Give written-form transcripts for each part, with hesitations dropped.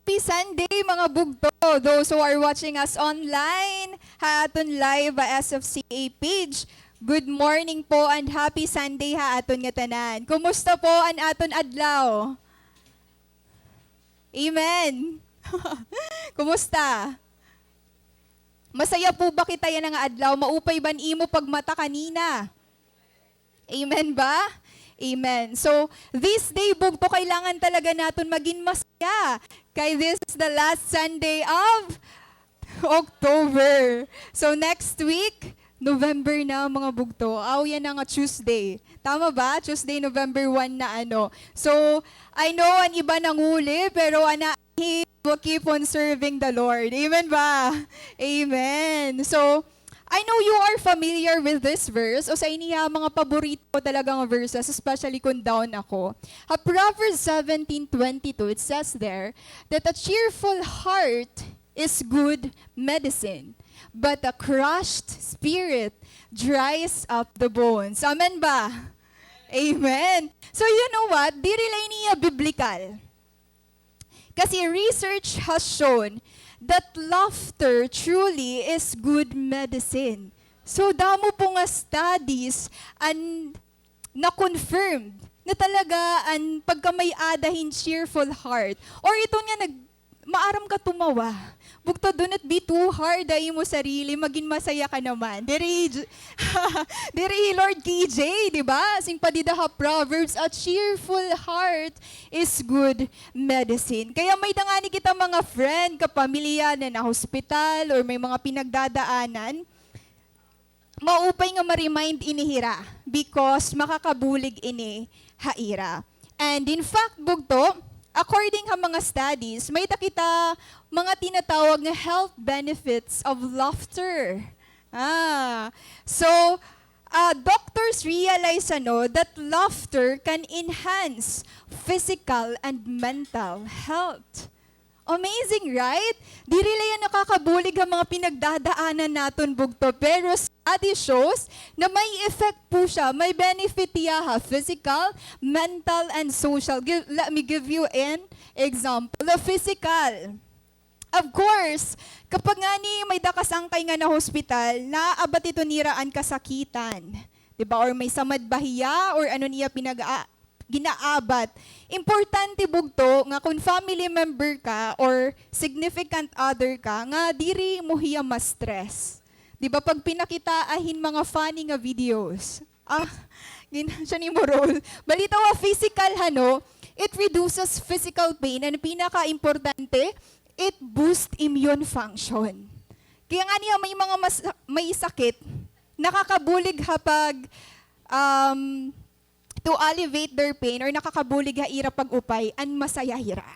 Happy Sunday mga bugto! Those who are watching us online, haaton live as of CA page. Good morning po and happy Sunday haaton nga tanan. Kumusta po ang aton adlaw? Amen! Kumusta? Masaya po ba kita yan nga adlaw? Maupay ban imo pagmata kanina? Amen ba? Amen. So, this day, bugto, kailangan talaga natin maging masaya. Kaya this is the last Sunday of October. So, next week, November na mga bugto. Yan na nga Tuesday. Tama ba? Tuesday, November 1 na ano. So, I know ang iba nanguli, pero he will keep on serving the Lord. Amen ba? Amen. So, I know you are familiar with this verse o sa iniya mga paborito ko talagang verses, especially kung down ako. Proverbs 17:22, it says there that a cheerful heart is good medicine, but a crushed spirit dries up the bones. Amen ba? Amen. So you know what? Di relay niya biblical. Kasi research has shown that laughter truly is good medicine. So, damo po nga studies and na-confirmed na talaga ang pagkamay adahin cheerful heart. Or ito nga, maaram ka tumawa. Bukto, do not be too hard ay mo sarili, maging masaya ka naman. Diri Lord KJ, di ba? Sing padida ha Proverbs, a cheerful heart is good medicine. Kaya may dangani kita mga friend, kapamilya na na hospital or may mga pinagdadaanan, maupay nga ma-remind inihira because makakabulig ini haira. And in fact, bugto, according sa mga studies, may kita mga tinatawag na health benefits of laughter. So, doctors realize that laughter can enhance physical and mental health. Amazing, right? Di rin yan nakakabulig ang mga pinagdadaanan natin, bugto. Pero study shows na may effect po siya. May benefit niya, physical, mental, and social. Let me give you an example. The physical. Of course, kapag nga may dakasangkay nga na hospital, naabat ito niraan kasakitan. Diba? Or may samad bahiya, or ano niya ginaabat. Importante bugto nga kung family member ka or significant other ka, nga diri mo hiya ma-stress. Diba? Pag pinakitaahin mga funny nga videos, siya ni mo role. Balita wa physical it reduces physical pain and pinaka-importante, it boosts immune function. Kaya nga niya may sakit, nakakabulig pag to alleviate their pain or nakakabulig ira pag-upay and masaya hira.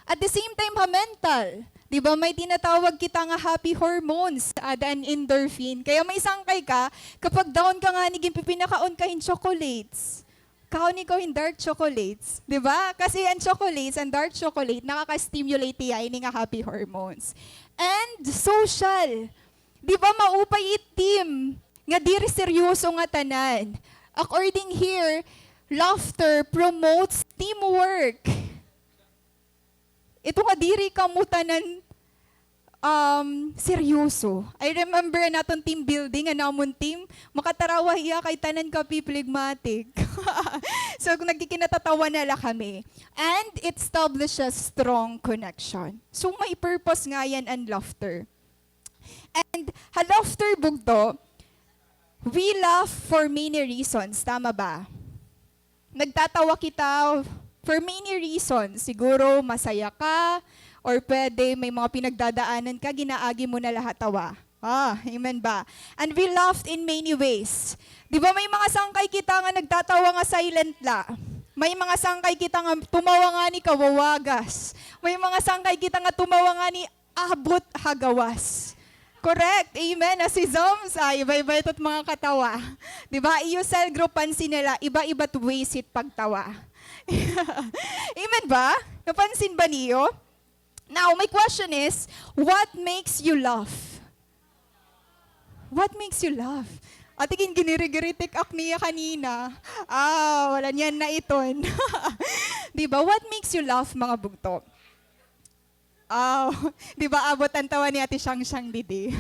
At the same time, mental. Diba, may tinatawag kita nga happy hormones and endorphin. Kaya may sangkay ka, kapag down ka nga niging pipinakaon ka in chocolates. Kaon ikaw in dark chocolates. Diba? Kasi ang chocolates, ang dark chocolate, nakaka-stimulate yan nga happy hormones. And social. Diba, maupay itim. Nga diri seryoso nga tanan. According here, laughter promotes teamwork. Ito nga diri kamutanan seryoso. I remember naton team building, namon team, makatarawa iya kay tanan ka pipligmatic. So kung nagkikinatatawa nala kami. And it establishes strong connection. So may purpose nga yan ang laughter. And laughter bugto, we laugh for many reasons, tama ba? Nagtatawa kita for many reasons. Siguro masaya ka, or pwede may mga pinagdadaanan ka, ginaagi mo na lahat tawa. Amen ba? And we laughed in many ways. Di ba may mga sangkay kita nga nagtatawa nga silent la? May mga sangkay kita nga tumawa nga ni kawawagas. May mga sangkay kita nga tumawa nga ni abot hagawas. Correct. Amen. As si Zoms, iba-iba ito't mga katawa. Diba? Iyo cell group pansin nila, iba-iba't ways it pagtawa. Amen ba? Napansin ba niyo? Now, my question is, what makes you laugh? What makes you laugh? Atigin ginirigiritik ak niya kanina. Wala niyan na iton. Diba? What makes you laugh, mga bugto? Oh, di ba abot ang tawa ni Ate Siyang Didi?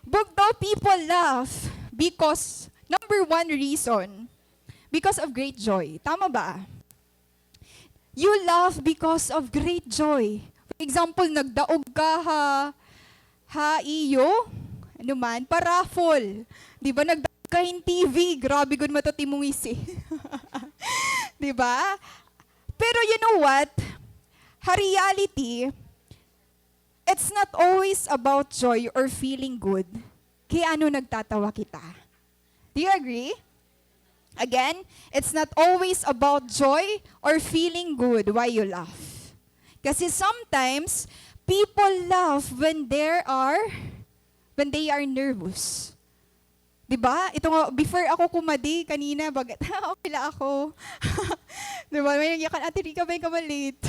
Bugto, people laugh because, number one reason, because of great joy. Tama ba? You laugh because of great joy. For example, nagdaog ka iyo, ano man, paraffol. Di ba, nagdaog ka in TV, grabe gud matatimong isi. Di ba? Pero you know what? Reality, it's not always about joy or feeling good. Kaya ano nagtatawa kita? Do you agree? Again, it's not always about joy or feeling good why you laugh. Kasi sometimes, people laugh when they are nervous. Diba? Ito nga, before ako kumadi kanina, bagat, okay lang ako. Diba? May nagyakan, Ate Rica, may ka late.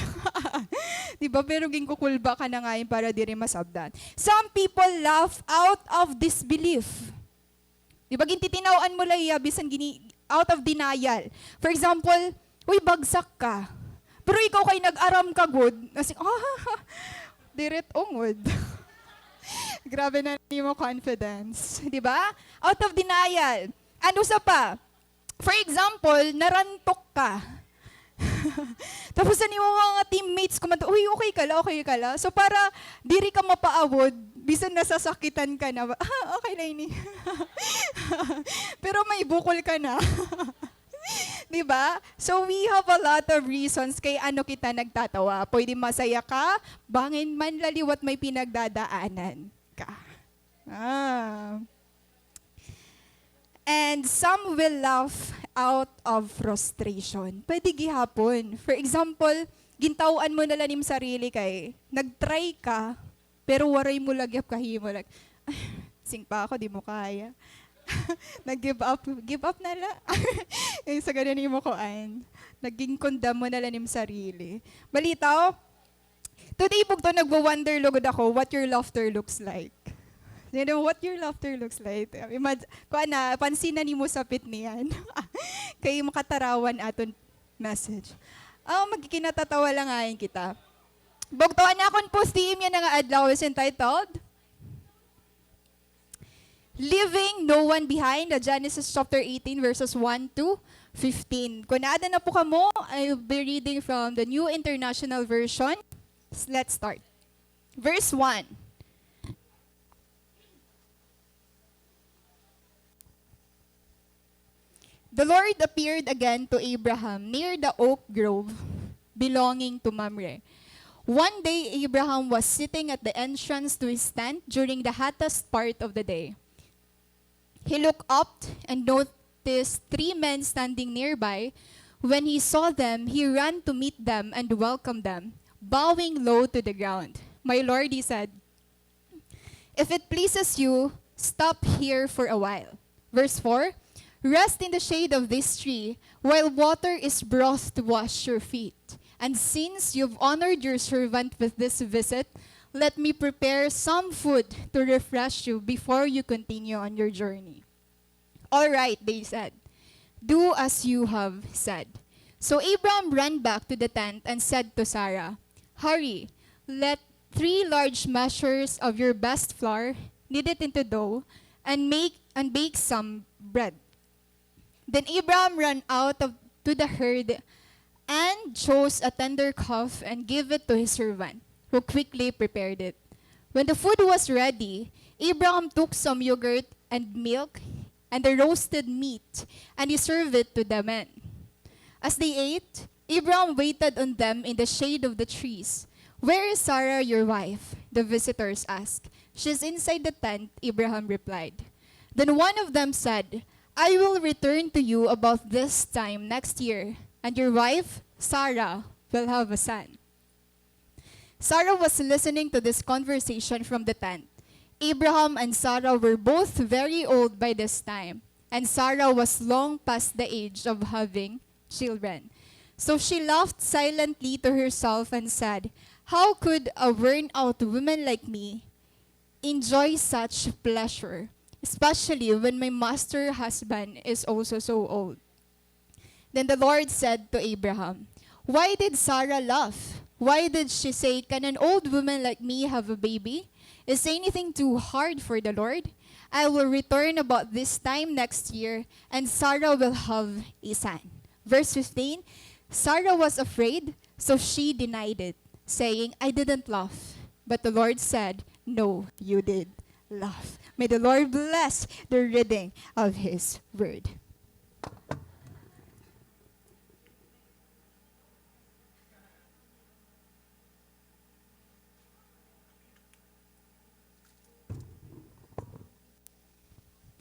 Diba? Pero ginkukulba ka na ngayon para di rin masabdan. Some people laugh out of disbelief. Diba? Gintitinawaan mo lang bisan out of denial. For example, uy, bagsak ka. Pero ikaw kay nag-aram ka good. Kasi, diret ongod. Grabe na mo confidence. Di ba? Out of denial. Ano sa pa? For example, narantok ka. Tapos ano yung mga teammates kumanta, uy, okay ka la. So para diri ka mapaawod, bisan nasasakitan ka na, okay na ini. Pero may bukol ka na. Diba? So we have a lot of reasons kay ano kita nagtatawa. Pwede masaya ka, bangin man laliwat may pinagdadaanan ka. And some will laugh out of frustration. Pwede gihapon. For example, gintawan mo na lanim sarili kay, nag-try ka, pero waray mo lagyap kahimo. Sing pa ako, di mo kaya. Nag-give up na la. Sa ganun mo koan. Naging condemn mo na lanim sarili. Balitaw, today bugto nagwa-wonder lugod ako what your laughter looks like. You know what your laughter looks like. Pansin na ni mo sa pit niyan. Kay makatarawan aton message. Magkikinatatawa lang ngayon kita. Bugtoan na akong post team yan nga adlaw is entitled Leaving No One Behind, Genesis chapter 18 verses 1 to 15. Kung naada na po kamo, I'll be reading from the New International Version. Let's start. Verse 1. The Lord appeared again to Abraham near the oak grove belonging to Mamre. One day, Abraham was sitting at the entrance to his tent during the hottest part of the day. He looked up and noticed 3 men standing nearby. When he saw them, he ran to meet them and welcomed them, bowing low to the ground. My Lord, he said, if it pleases you, stop here for a while. Verse 4, rest in the shade of this tree while water is brought to wash your feet. And since you've honored your servant with this visit, let me prepare some food to refresh you before you continue on your journey. All right, they said. Do as you have said. So Abraham ran back to the tent and said to Sarah, hurry, let 3 large measures of your best flour, knead it into dough, and bake some bread. Then Abraham ran out to the herd and chose a tender calf and gave it to his servant, who quickly prepared it. When the food was ready, Abraham took some yogurt and milk and the roasted meat, and he served it to the men. As they ate, Abraham waited on them in the shade of the trees. Where is Sarah, your wife? The visitors asked. She's inside the tent, Abraham replied. Then one of them said, I will return to you about this time next year, and your wife, Sarah, will have a son. Sarah was listening to this conversation from the tent. Abraham and Sarah were both very old by this time, and Sarah was long past the age of having children. So she laughed silently to herself and said, how could a worn-out woman like me enjoy such pleasure, especially when my master husband is also so old? Then the Lord said to Abraham, why did Sarah laugh? Why did she say, "Can an old woman like me have a baby? Is anything too hard for the Lord? I will return about this time next year, and Sarah will have a son." Verse 15, Sarah was afraid, so she denied it, saying, "I didn't laugh." But the Lord said, "No, you did laugh." May the Lord bless the reading of His word.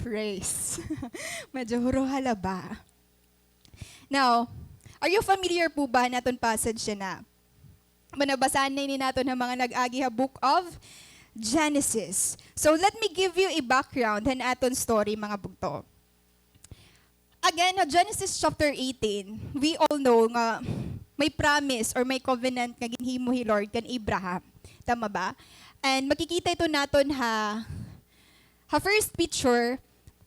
Praise. Medyo huruhala ba? Now, are you familiar po ba naton passage na? Manabasahan na ni nato ng mga nag-agi book of Genesis. So let me give you a background and aton story mga bugto. Again, Genesis chapter 18, we all know nga may promise or may covenant nga ginhimo ni Lord kan Abraham. Tama ba? And makikita ito naton ha first picture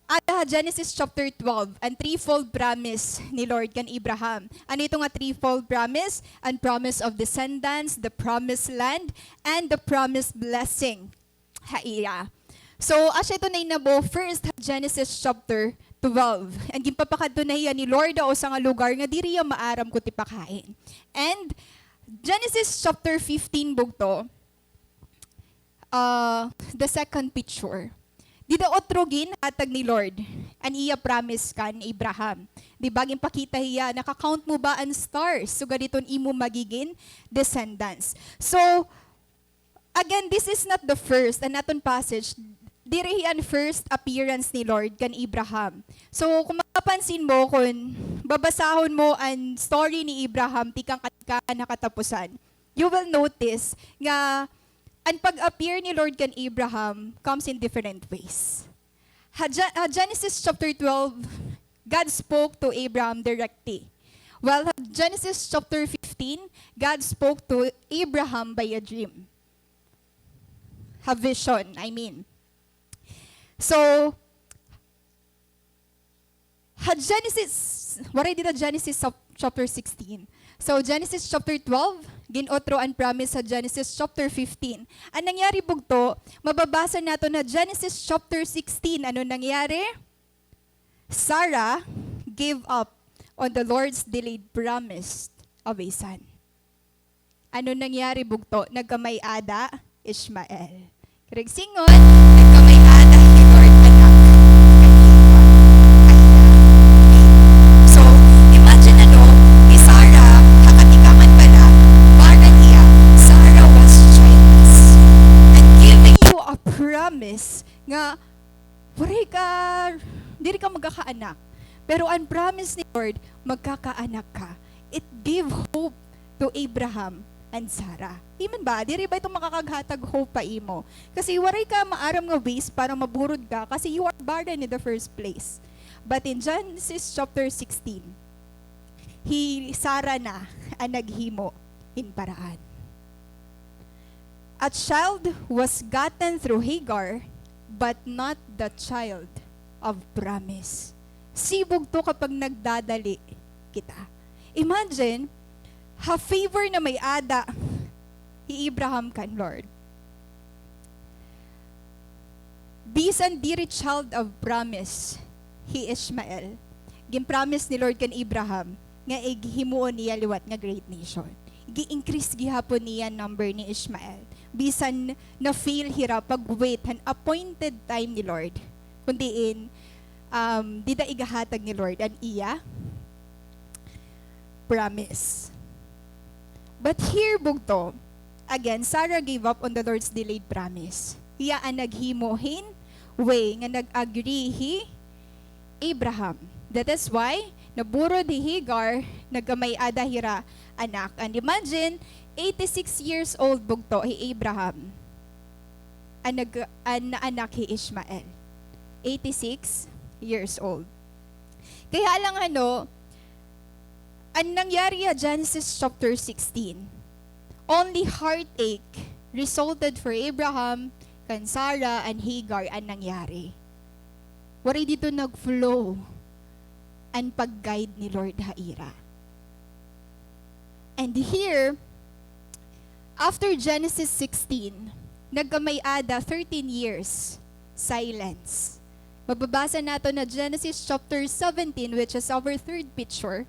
at Genesis chapter 12, ang threefold promise ni Lord kan Abraham. Ano ito nga threefold promise? Ang promise of descendants, the promised land, and the promised blessing. Haira. So, asya ito na inabo, first Genesis chapter 12. Ang gimpapakadto na iya ni Lord o sa nga lugar nga diri maaram ko tipakain. And Genesis chapter 15 bugto, the second picture. Di da otrogin atag ni Lord, an iya promise kan Abraham. Di baging pakita hiya, nakakount mo ba ang stars? So gaditon imo magiging descendants. So, again, this is not the first, and naton passage, diri ang first appearance ni Lord kan Abraham. So, kung mapapansin mo, kung babasahon mo ang story ni Abraham, tikang nakatapusan, you will notice nga ang pag-appear ni Lord kan Abraham comes in different ways. Genesis chapter 12, God spoke to Abraham directly. While Genesis chapter 15, God spoke to Abraham by a dream. A vision, I mean. So, Genesis chapter 16. So, Genesis chapter 12, ginotro ang promise sa Genesis chapter 15. Ang nangyari bugto, mababasa nato na Genesis chapter 16. Ano nangyari? Sarah gave up on the Lord's delayed promise of a son. Ano nangyari bugto? Nagkamay-ada, Ishmael. Kirigsingon, nagkamay-ada, ni Lord anak. So, imagine ni Sarah, hakatikaman pala, para niya, Sarah was childless. And giving you a promise nga, dili ka magkakaanak. Pero ang promise ni Lord, magkakaanak ka. It gave hope to Abraham and Sarah. Amen ba? Diri ba itong makakaghatag hope pa imo? Kasi waray ka maaram nga ways para maburod ka kasi you are barren in the first place. But in Genesis chapter 16, Sarah na ang naghimo in paraan. A child was gotten through Hagar, but not the child of promise. Sibog to kapag nagdadali kita. Imagine, favor na may ada, Abraham kan Lord. Bisan diri child of promise, Ishmael. Gimpromise ni Lord kan Abraham, nga ighimuon niya liwat nga great nation. Gi-increase gihapon niya number ni Ishmael. Bisan na fail hira pag-wait han appointed time ni Lord. Kundiin, dida igahatag ni Lord an iya promise. But here bugto, again, Sarah gave up on the Lord's delayed promise. Iya ang naghimohin way nga nag-agree Abraham. That is why naburod Hagar, nagkamay-ada hira anak. And imagine, 86 years old bugto Abraham. Ang anak Ishmael. 86 years old. Kaya lang ang nangyari Genesis chapter 16, only heartache resulted for Abraham, kan Sarah, and Hagar ang nangyari. Waray dito nag-flow ang pag-guide ni Lord Haira. And here, After Genesis 16, nagkamay-ada 13 years, silence. Mababasa nato na Genesis chapter 17, which is our third picture.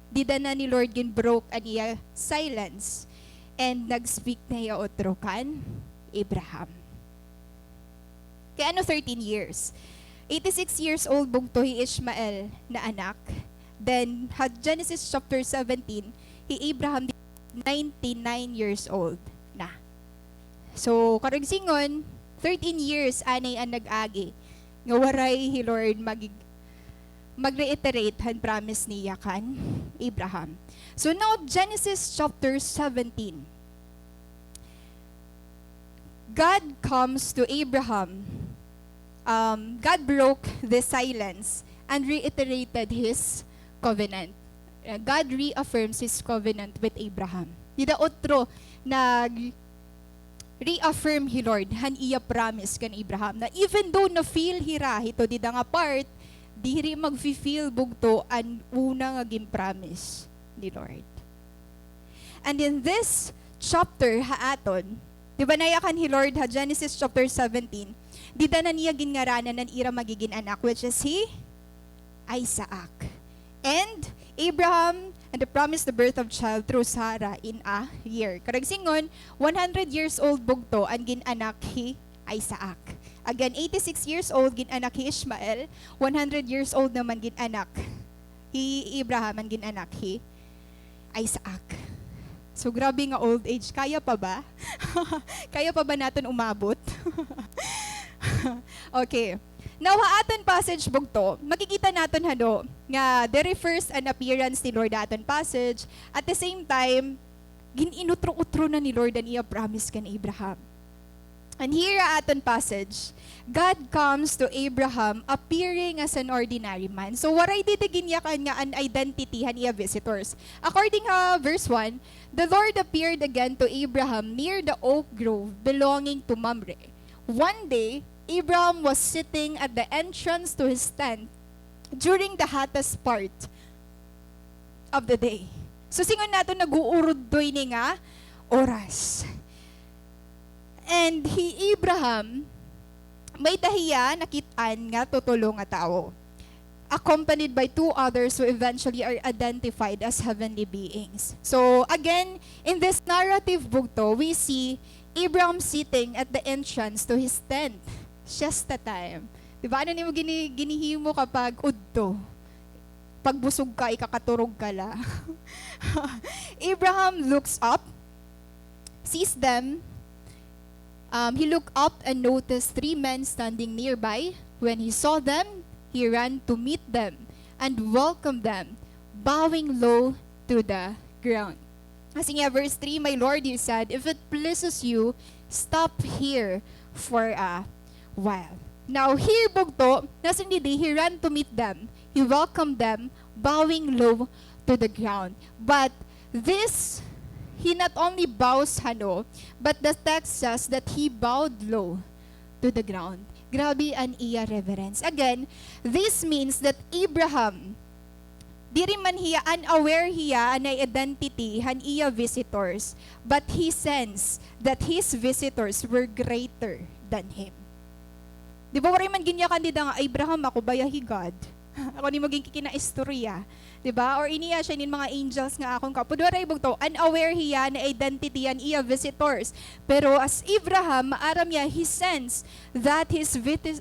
Dida na ni Lord ginbroke aniya silence. And nag-speak na iya otro kan Abraham. Kaya ano 13 years? 86 years old bugto hi Ishmael na anak. Then, Genesis chapter 17, hi Abraham 99 years old na. So, karagsingon, 13 years anay ang nag-agi. Nga waray hi Lord mag-reiterate han promise niya kan Abraham. So now, Genesis chapter 17. God comes to Abraham. God broke the silence and reiterated His covenant. God reaffirms His covenant with Abraham. Dida otro reaffirm hi Lord han iya promise kan Abraham na even though na feel hira ito dida nga part diri mag-feel bugto an una nga gin-promise ni Lord. And in this chapter haaton, di ba nayakan hi Lord ha Genesis chapter 17, dida na niya gingaranan nan ira magiging anak which is he Isaac. And Abraham and the promise the birth of child through Sarah in a year. Karagsingon, 100 years old bugto ang ginanak hi Isaac. Again, 86 years old ginanak hi Ishmael, 100 years old naman ginanak hi Abraham ang ginanak hi Isaac. So grabe nga old age. Kaya pa ba? Kaya pa ba natin umabot? Okay. Now, haaton passage bugto, makikita natin hano nga there refers an appearance ni Lord aton passage. At the same time, gininutro-utro na ni Lord ang iya promise kan Abraham. And here aton passage, God comes to Abraham appearing as an ordinary man. So waray didigin niya nga an identity han iya visitors. According to verse 1, the Lord appeared again to Abraham near the oak grove belonging to Mamre. One day, Abraham was sitting at the entrance to his tent during the hottest part of the day. So singon nato nag-uuruddoy ni nga oras. And Abraham may dahiya nakitaan nga tutulong nga tao, accompanied by two others who eventually are identified as heavenly beings. So again, in this narrative bugto, we see Abraham sitting at the entrance to his tent. Siesta time. Diba? Ano nimo ginihimo kapag udto? Pagbusog ka, ikakaturog ka la. Abraham looks up, sees them. He looked up and noticed three men standing nearby. When he saw them, he ran to meet them and welcomed them, bowing low to the ground. Kasi nga, verse 3, "My Lord," he said, "if it pleases you, stop here for a while." Now, here bugto, nasa hindi, he ran to meet them. He welcomed them, bowing low to the ground. But this, he not only bows hano, but the text says that he bowed low to the ground. Grabe an iya reverence. Again, this means that Abraham, diri man hiya unaware hiya anay identity han iya visitors, but he sensed that his visitors were greater than him. Di ba waray man ginya kandida nga Abraham ako bayahi God. Ako ni maging kikinaistorya. Di ba? Or iniya siya nin mga angels nga akong kapod. Waray bugto, unaware hiya na identity yan iya visitors. Pero as Abraham, maaram niya, he sensed that his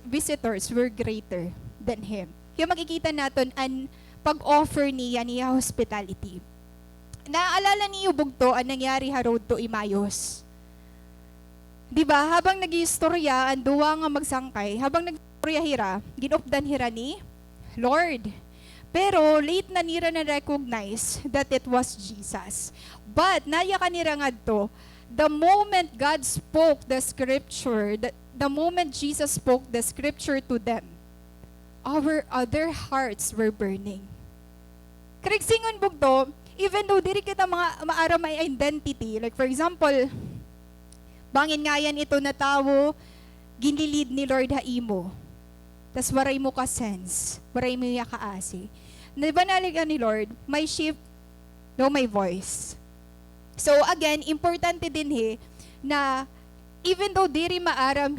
visitors were greater than him. Kaya makikita natin ang pag-offer niya hospitality. Naaalala niyo bugto ang nangyari ha road to Emmaus. Diba, habang nag-istorya, ang duwa nga magsangkay, habang nag-istorya hira, ginupdan hira ni Lord. Pero late na nira na recognize that it was Jesus. But, naya ka nira nga to, the moment God spoke the scripture, the moment Jesus spoke the scripture to them, our other hearts were burning. Karigsingon bugto, even though diri kita mga maara may identity, like for example, bangin nga yan ito na tao, ginlilid ni Lord haimo. Tas waray mo ka sense, waray mo ya kaasi. Diba naligan ni Lord, my sheep know my voice. So again, importante din na even though diri maaram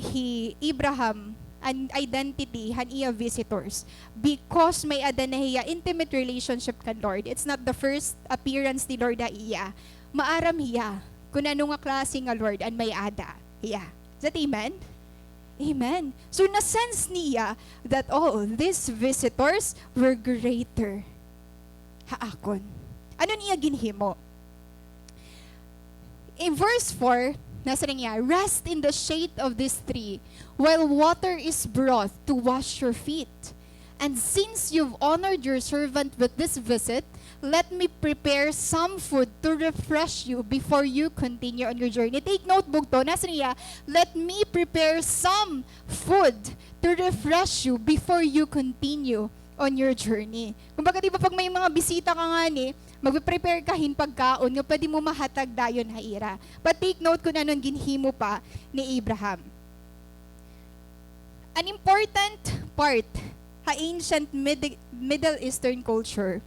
Abraham an identity han iya visitors, because may ada na hiya intimate relationship kan Lord. It's not the first appearance ni Lord na iya. Maaram hiya kung ano nga klase nga Lord an may ada hiya. Is that amen? Amen. So na-sense niya that these visitors were greater haakon. Ano niya ginhimo? In verse 4, nasa niya, rest in the shade of this tree while water is brought to wash your feet. And since you've honored your servant with this visit, let me prepare some food to refresh you before you continue on your journey. Take note, bugto, nasa niya, let me prepare some food to refresh you before you continue on your journey. Kumbaga, di ba pag may mga bisita ka nga magpe-prepare kahin pagkaon nga pwede mo mahatag dayon haira. But take note kung anong ginhimo pa ni Abraham. An important part ancient Middle Eastern culture,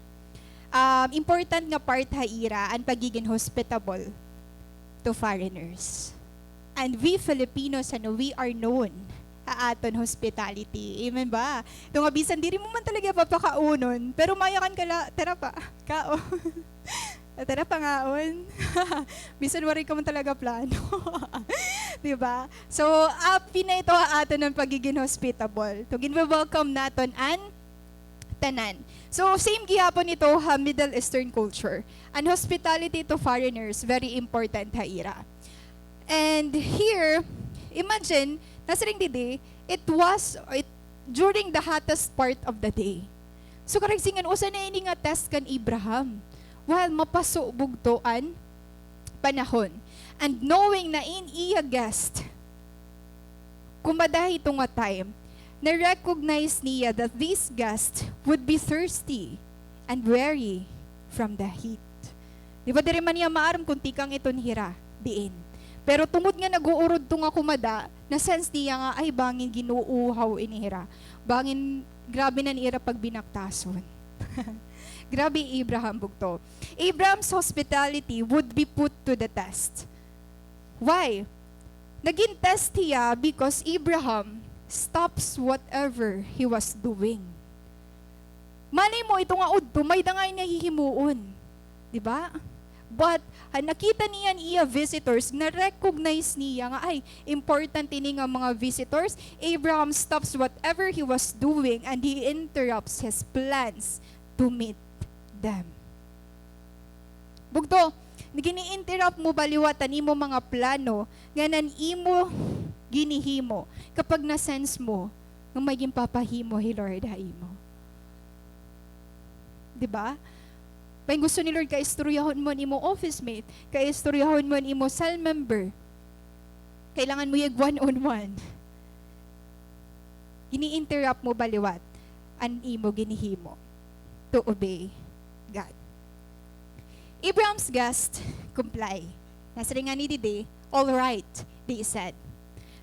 important nga part haira ang pagiging hospitable to foreigners. And we Filipinos, we are known aton hospitality. Amen ba? Itong abisan, diri mo man talaga papakaunon, pero mayakan ka tara pa, kao. Tara pa ngaon. Bisan wari ka man talaga plano. Diba? So, na ito aton ng pagiging hospitable. To ginwa-welcome naton an tanan. So, same gihapon ito Middle Eastern culture. And hospitality to foreigners, very important haira. And here, imagine, nasa ring didi, it during the hottest part of the day. So karagsingan, usa na ini nga test kan Abraham. While mapaso bugtoan panahon. And knowing na in iya guest, kumadahi ito nga time, na-recognize niya that this guest would be thirsty and weary from the heat. Di ba diri man niya maaram kung tikang iton hira, diin. Pero tungod nga nag-uurod to nga kumada, na sense niya nga, ay bangin ginuuhaw inihira. Bangin, grabe na niira pag binaktason. Grabe Abraham bugto. Abraham's hospitality would be put to the test. Why? Naging test niya because Abraham stops whatever he was doing. Malay mo, ito nga udto, may dangay na hihimuon. Diba? But, nakita niya iya visitors, na-recognize niya nga, ay, important ini nga mga visitors. Abraham stops whatever he was doing and he interrupts his plans to meet them. Bugto, gini-interrupt mo baliwatan imo mga plano, nga nan imo ginihimo, kapag na-sense mo, nga may gimpapahimo, hi Lord, ha imo. Diba? May gusto ni Lord, kaistoryahon mo ni mo office mate, kaistoryahon mo ni mo cell member. Kailangan mo yung one-on-one. Ini-interrupt mo baliwat, an imo ginihimo to obey God. Abraham's guest comply. Nasa rin nga ni Dide, all right, they said.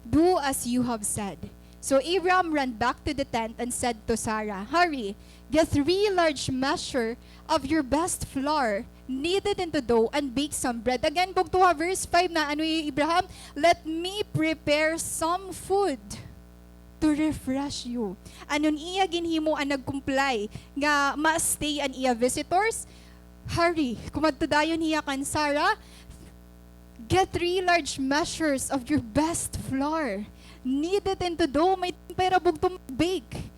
Do as you have said. So Abraham ran back to the tent and said to Sarah, hurry, get 3 large measure of your best flour, knead it into dough, and bake some bread. Again, bugtuha, verse 5 na, ano yung Abraham? Let me prepare some food to refresh you. Anon iya ginhimo ang nagkumplay nga ma-stay an iya visitors? Hurry, kumadtudayon hiya kan Sarah, get 3 large measures of your best flour, knead it into dough, may pera bugtong bake,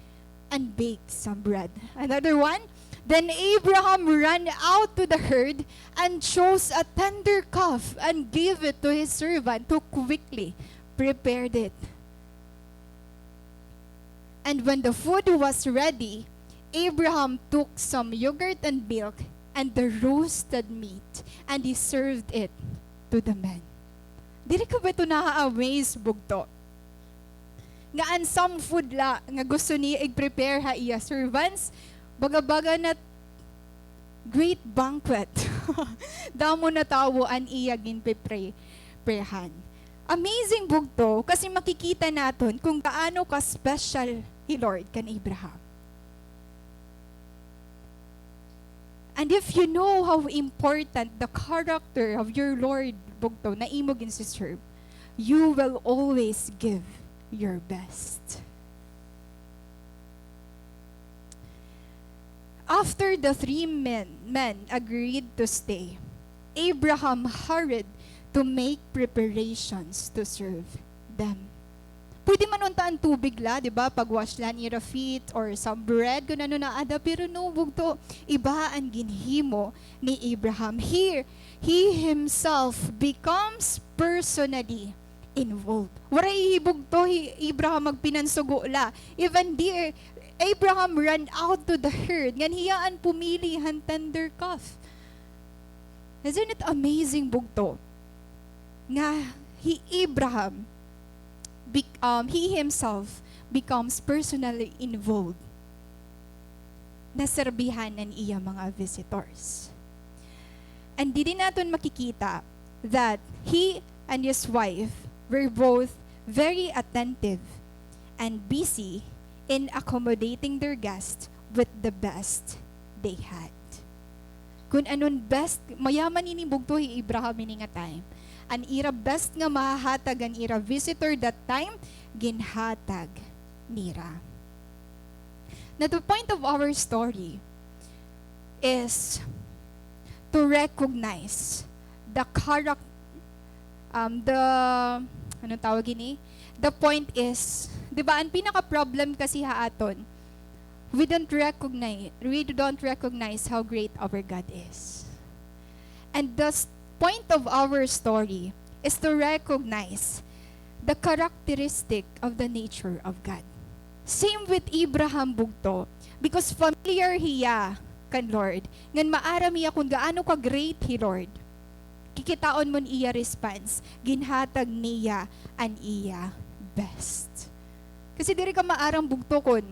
and bake some bread. Another one, then Abraham ran out to the herd and chose a tender calf and gave it to his servant who quickly prepared it. And when the food was ready, Abraham took some yogurt and milk and the roasted meat and he served it to the men. Dili ka ba ito na-amaze bugto? Nga an some food la nga gusto niya i-prepare ha iya servants, baga-baga na great banquet. Damo na tawo an iya ginpe-prehan. Amazing bugto kasi makikita naton kung gaano ka special ni Lord kan Abraham. And if you know how important the character of your Lord, bugto, na imo ginsiserve, you will always give your best. After the three men agreed to stay, Abraham hurried to make preparations to serve them. Pwede man untaan tubig la, di ba? Pagwash lan ira feet or some bread, kung ano na ada. Pero no, bugto, iba ang ginhimo ni Abraham. Here, he himself becomes personally involved. Waray bugto, Abraham magpinansugo la. Even there, Abraham ran out to the herd. Ngan hiyaan pumili han tender calf. Isn't it amazing, bugto? Nga, Abraham, he himself becomes personally involved na serbihan ng iya mga visitors. And di din natin makikita that he and his wife were both very attentive and busy in accommodating their guests with the best they had. Kung anon best, mayaman ini bugto hi Abraham ini nga time. An ira best nga mahahatag an ira visitor that time, ginhatag nira. Now the point of our story is to recognize the character, anong tawag ini? The point is, di ba, ang pinaka-problem kasi haaton, we don't recognize how great our God is. And the point of our story is to recognize the characteristic of the nature of God. Same with Abraham bugto, because familiar hiya kan Lord, ngan maaram iya kung gaano ka great hi Lord. Kikitaon mon iya response, ginhatag niya an iya best. Kasi diri ka maarang bugto kon,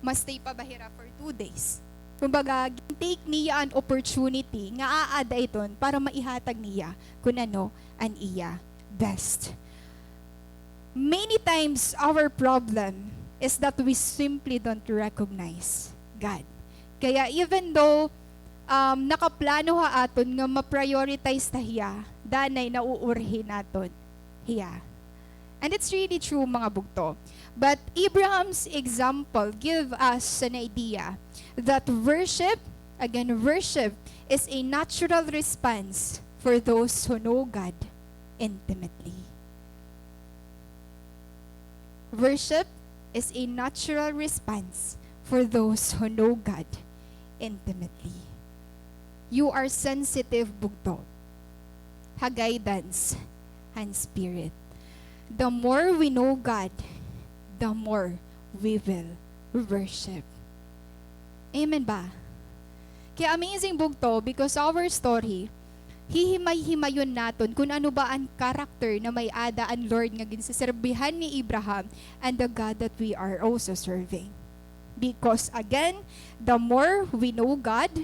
mastay pa bahira for 2 days. Kumbaga, take niya an opportunity nga aada iton para maihatag niya kung ano an iya best. Many times, our problem is that we simply don't recognize God. Kaya even though nakaplano ha aton nga ma-prioritize ta hiya, danay nauurhin naton hiya. And it's really true, mga bugto. But Abraham's example give us an idea that worship is a natural response for those who know God intimately. Worship is a natural response for those who know God intimately. You are sensitive, bugto, ha guidance and spirit. The more we know God, the more we will worship. Amen ba? Kaya amazing bugto, because our story, hihimay-himayon naton kung ano ba ang character na may ada ang Lord nga ginsaserbihan ni Abraham and the God that we are also serving. Because again, the more we know God,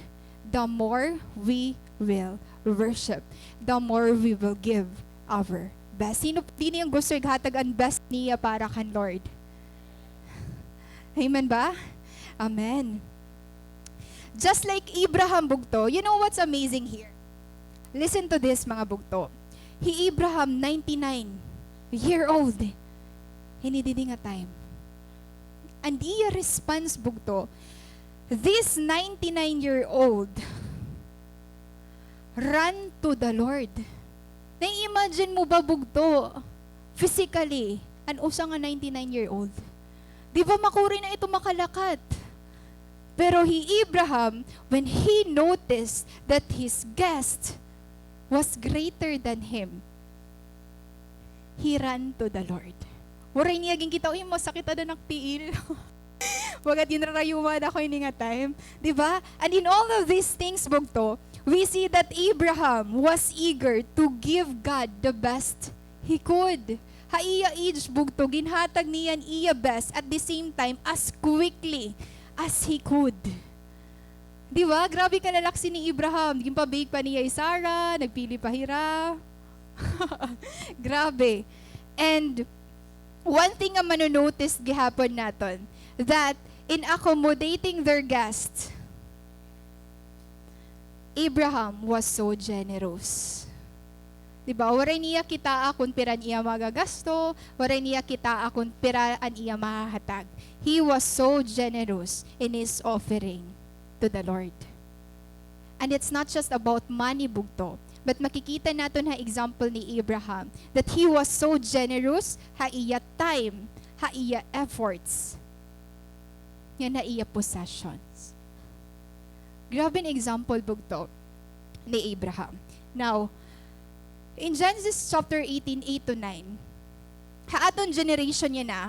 the more we will worship. The more we will give our best. Sino din yung gusto ighatag ang best niya para kan Lord? Amen ba? Amen. Just like Abraham bugto, you know what's amazing here? Listen to this, mga bugto. Abraham, 99-year-old. Hinididi nga time. And iya response bugto, this 99-year-old ran to the Lord. Na-imagine mo ba bugto, physically, an usa nga 99-year-old? Di ba makuri na ito makalakat? Pero Abraham, when he noticed that his guest was greater than him, he ran to the Lord. Waray niya kita, uy, masakit ada nakpiil. Wagat yunrarayuman ako ini nga time. Diba? And in all of these things, bugto, we see that Abraham was eager to give God the best he could. Haiya age bugto, ginhatag niyan iya best at the same time as quickly as he could. Diba? Grabe ka nalaksi ni Abraham. Gimpabake pa niya Sarah, nagpili pa hira. Grabe. And one thing nga manonotice gihapon naton, that in accommodating their guests, Abraham was so generous. Diba? Waray niya kita akong piran iya magagasto, waray niya kita akong piraan iya mahahatag. He was so generous in his offering to the Lord. And it's not just about money, bugto, but makikita natin ha example ni Abraham that he was so generous ha iya time, ha iya efforts, nga na iya possessions. Grabe ang example bugto ni Abraham. Now, in Genesis chapter 18, 8 to 9, haaton generation niya na,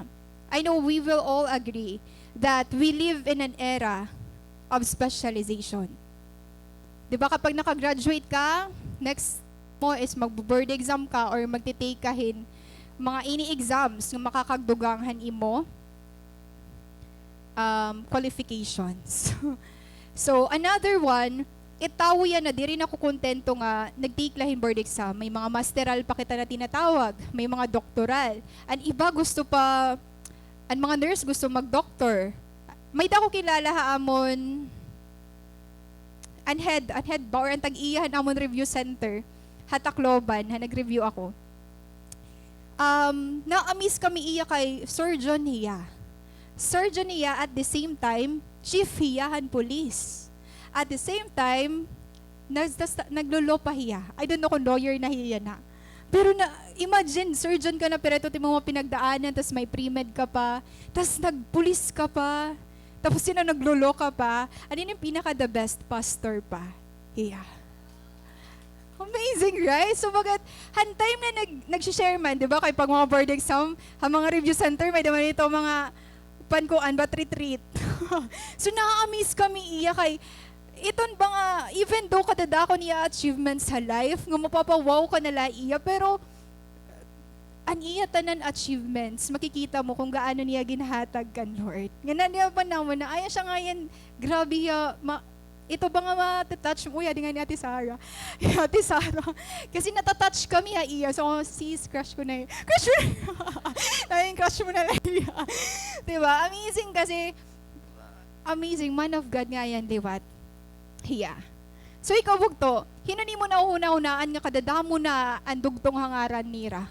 I know we will all agree that we live in an era of specialization. Diba kapag nakagraduate ka, next mo is mag-board exam ka or magtitake kahin mga ini-exams ng makakagduganghan imo qualifications. So, another one, itawo yan na di rin ako kontento nga nag-take lahin board exam. May mga masteral pa kita na tinatawag. May mga doctoral. Ang iba gusto pa, ang mga nurse gusto mag-doctor. May dako kilala haamon ang head ba or ang tag-iyahan amon review center. Hatakloban, nag-review ako. Na-amiss kami iya kay surgeon niya. Surgeon niya at the same time, chief hiyahan police. At the same time, naglolo pa hiya. I don't know kung lawyer na hiya na. Pero imagine, surgeon ka na, pero ito mo pinagdaanan, tapos may pre-med ka pa, tapos nagpulis ka pa, tapos sino naglolo ka pa, ano yung pinaka-the best pastor pa? Hiya. Amazing, right? So, bagat, time na nag-share man, di ba? Kaya pag mga board exam, mga review center, may naman ito mga pankuan ba retreat. So na-amaze kami iya kay iton ba nga even though kadadako niya achievements sa life nga mapapawaw ka nala iya pero an iya tanan achievements makikita mo kung gaano niya ginhatag kan Lord. Nga na niya pa naman na ay siya nga yan grabe ya ito ba nga matatouch mo? Di nga ni Ate Sarah. Ate Sarah. Kasi natatouch kami ha iya. So, sis, crush ko na yun. Crush mo na crush mo na lang iya. Diba? Amazing kasi, amazing. Man of God nga yan, diba? Hiya. So, ikaw bugto, hinani mo na una-unaan nga kadadamo na ang dugtong hangaran nira.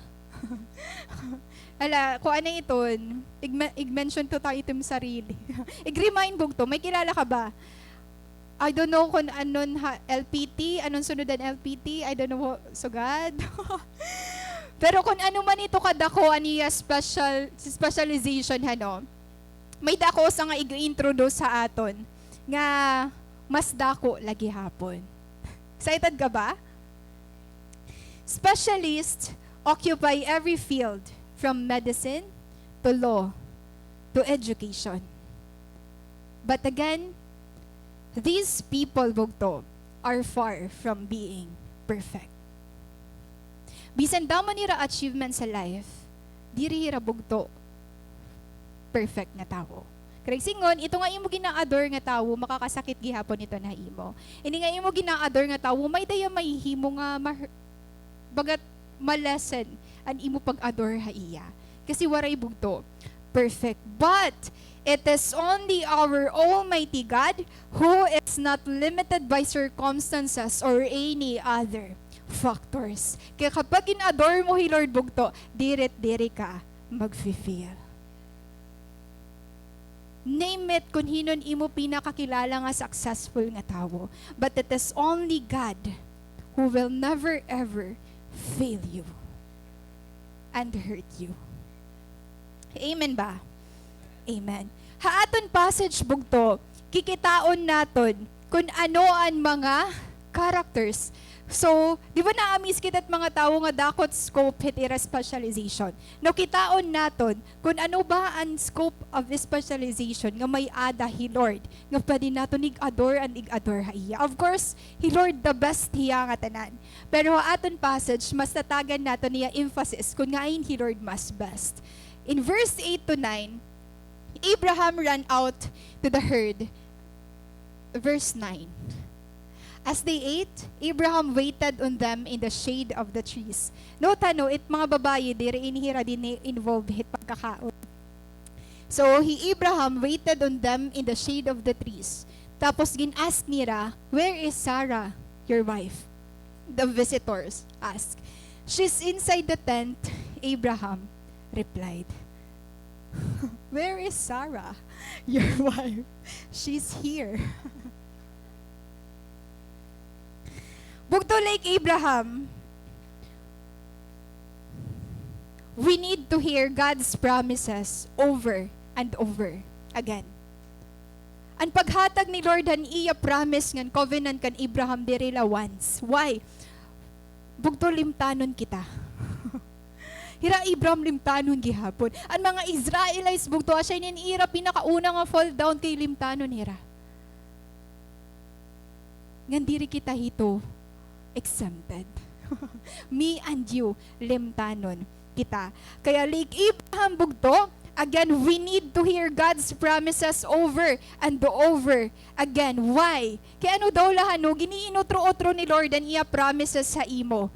Ala, kung ano iton, i-mention to tayo itong sarili. I-remind bugto, may kilala ka ba? I don't know kung anon LPT, anong sunod ang LPT, I don't know, sugad. Pero kung ano man ito kadako, aniya specialization, may dako sa nga i-introduce sa aton, nga mas dako lagi hapon. Excited ka ba? Specialists occupy every field, from medicine to law to education. But again, these people, bugto, are far from being perfect. Bisan damo nira achievement sa life, diri hira bugto perfect nga tao. Kaya singon, ito nga imo gina-adore nga tao, makakasakit gihapon ito na imo. Ini nga imo gina-adore nga tao, may daya mahihimo nga bagat malesen an imo pag-adore ha iya. Kasi waray bugto perfect. But it is only our Almighty God who is not limited by circumstances or any other factors. Kaya kapag in-adore mo hi Lord bugto, diret-diri ka mag-feel. Name it kung hinon imo pinakakilala nga successful nga tao. But it is only God who will never ever fail you and hurt you. Amen ba? Amen. Haaton passage bugto, kikitaon naton kung ano ang mga characters. So, di ba na-amaze kita at mga tao nga dakot scope hit ira specialization. No, kitaon naton kung ano ba ang scope of specialization nga may ada hi Lord. Nga pwede naton ig-adore and ig-adore ha iya. Of course, hi Lord the best hiya nga tanan. Pero aton passage, mas tatagan naton niya emphasis kung ngayon hi Lord mas best. In verse 8 to 9, Abraham ran out to the herd. Verse 9. As they ate, Abraham waited on them in the shade of the trees. Notano, it mga babae, dire inihira din involved hit pagkakaon. So, Abraham waited on them in the shade of the trees. Tapos gin-ask nira, where is Sarah, your wife? The visitors asked. She's inside the tent, Abraham replied. Where is Sarah, your wife? She's here. Bugto like Abraham, we need to hear God's promises over and over again. Ang paghatag ni Lord han iya promise ngan covenant kan Abraham dirila once. Why? Bugto limtanon kita. Hira Abraham limtanon gihapon. Ang mga Israelites bugto asya ira pinakauna nga fall down kay limtanon hira. Ngan diri kita hito exempted. Me and you limtanon kita. Kaya like Abraham bugto, again, we need to hear God's promises over and over again. Why? Kaya ano daw lahan, no? Giniinotro-otro ni Lord ang iya promises sa imo.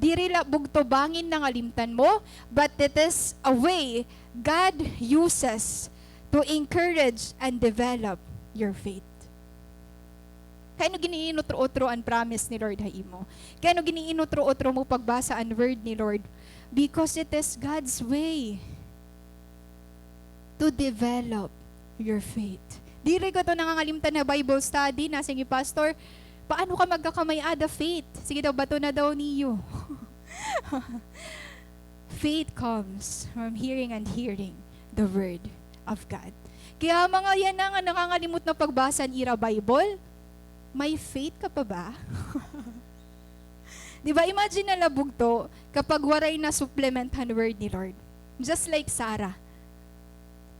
Diri la bugto bangin na ngalimtan mo, but it is a way God uses to encourage and develop your faith. Kaya no giniinotro-otro ang promise ni Lord ha imo. Kaya no giniinotro-otro mo pagbasa ang word ni Lord, because it is God's way to develop your faith. Dili ko to nangangalimtan na Bible study na sige pastor, paano ka magkakamay-ada faith? Sige daw, bato na daw niyo. Faith comes from hearing and hearing the word of God. Kaya mga yan na nga nakangalimot na pagbasa ng ira Bible, may faith ka pa ba? Di ba, imagine na labog to kapag waray na supplement ang word ni Lord. Just like Sarah.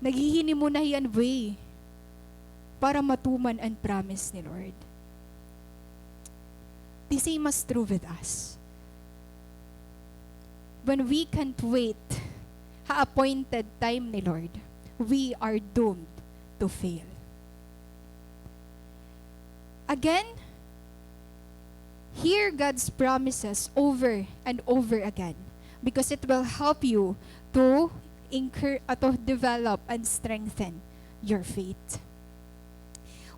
Naghihini mo na yan way para matuman ang promise ni Lord. The same is true with us. When we can't wait ha-appointed time ni Lord, we are doomed to fail. Again, hear God's promises over and over again because it will help you to develop and strengthen your faith.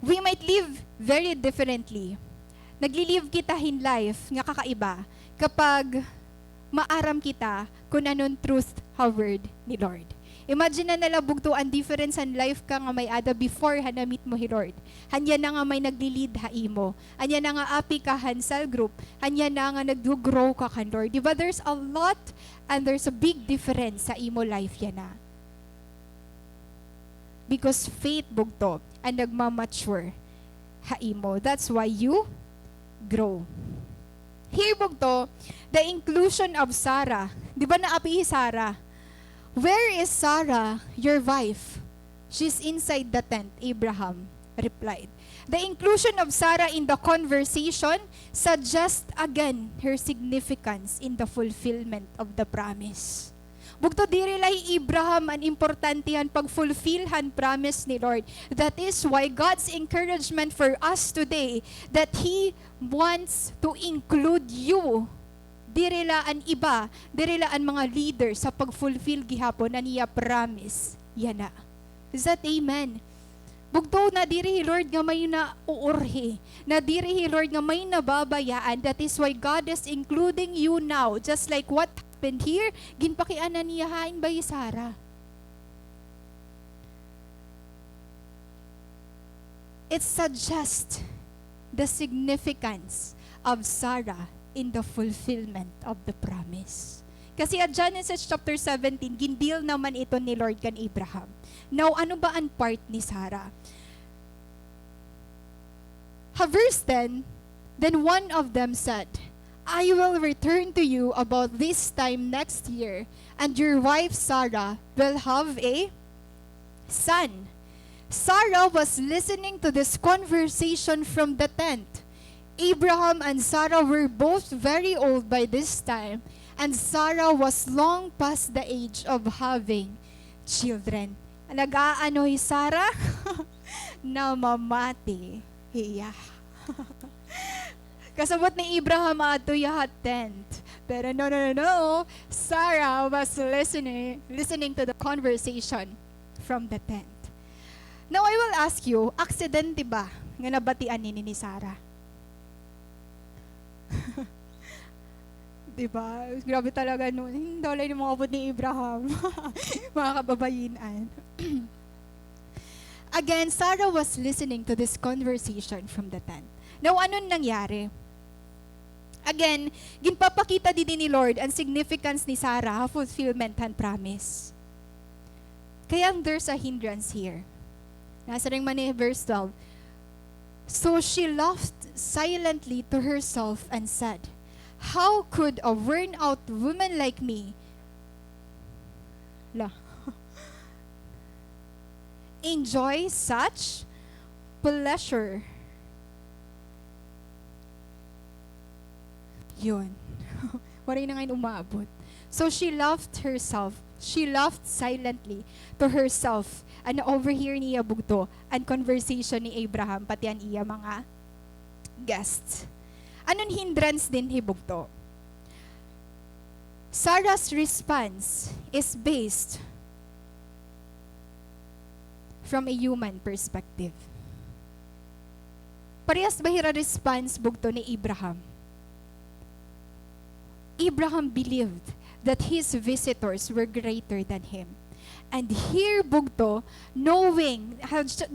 We might live very differently. Naglilive kita in life nga kakaiba kapag maaram kita kung anong truth ha word ni Lord. Imagine na nalabog to ang difference in life ka nga may ada before hanamit mo hi Lord. Hanya na nga may naglilid ha imo. Hanya na nga api ka hansal group. Hanya na nga nag-grow ka kan Lord. Diba there's a lot and there's a big difference sa imo life yan na. Because faith bugto ang nagmamature ha imo. That's why you grow. Here bugto, the inclusion of Sarah. Diba naapi Sarah? Where is Sarah, your wife? She's inside the tent, Abraham replied. The inclusion of Sarah in the conversation suggests again her significance in the fulfillment of the promise. Bugto diri lay Abraham an importantehan pag-fulfillhan promise ni Lord. That is why God's encouragement for us today that He wants to include you. Dirila an iba, dirila an mga leaders sa pag-fulfill gihapon na niya promise. Yan na. Is that amen? Bugto na diri Lord nga may na uurhi. Na diri Lord nga may nababayaan. That is why God is including you now. Just like what happened here, ginpakianan niya hain ba Sarah? It suggests the significance of Sarah in the fulfillment of the promise. Kasi at Genesis chapter 17, gindil naman ito ni Lord kan Abraham. Now, ano ba ang part ni Sarah? Verse 10, then one of them said, I will return to you about this time next year, and your wife Sarah will have a son. Sarah was listening to this conversation from the tent. Abraham and Sarah were both very old by this time, and Sarah was long past the age of having children. Nag-aano'y Sarah? Namamati. Hiya. Kasabot ni Abraham ato yahat tent. Pero no. Sarah was listening to the conversation from the tent. Now I will ask you, aksidente ba nga nabatian ni Sarah? Diba? Grabe talaga noon. Hindi wala yung mga abot ni Abraham. Mga kababayinan. Again, Sarah was listening to this conversation from the tent. Now, anong nangyari? Again, ginpapakita din ni Lord ang significance ni Sarah, fulfillment and promise. Kaya there's a hindrance here. Nasa ring man verse 12. So she laughed silently to herself and said, how could a worn-out woman like me enjoy such pleasure? Yun. Waray na ngayon umabot. So she laughed silently to herself. And overhear niya bugto ang conversation ni Abraham, pati ang iya mga guests. Anong hindrance din hibugto? Sarah's response is based from a human perspective. Parehas ba hira response bugto ni Abraham? Abraham believed that his visitors were greater than him. And here bugto, knowing,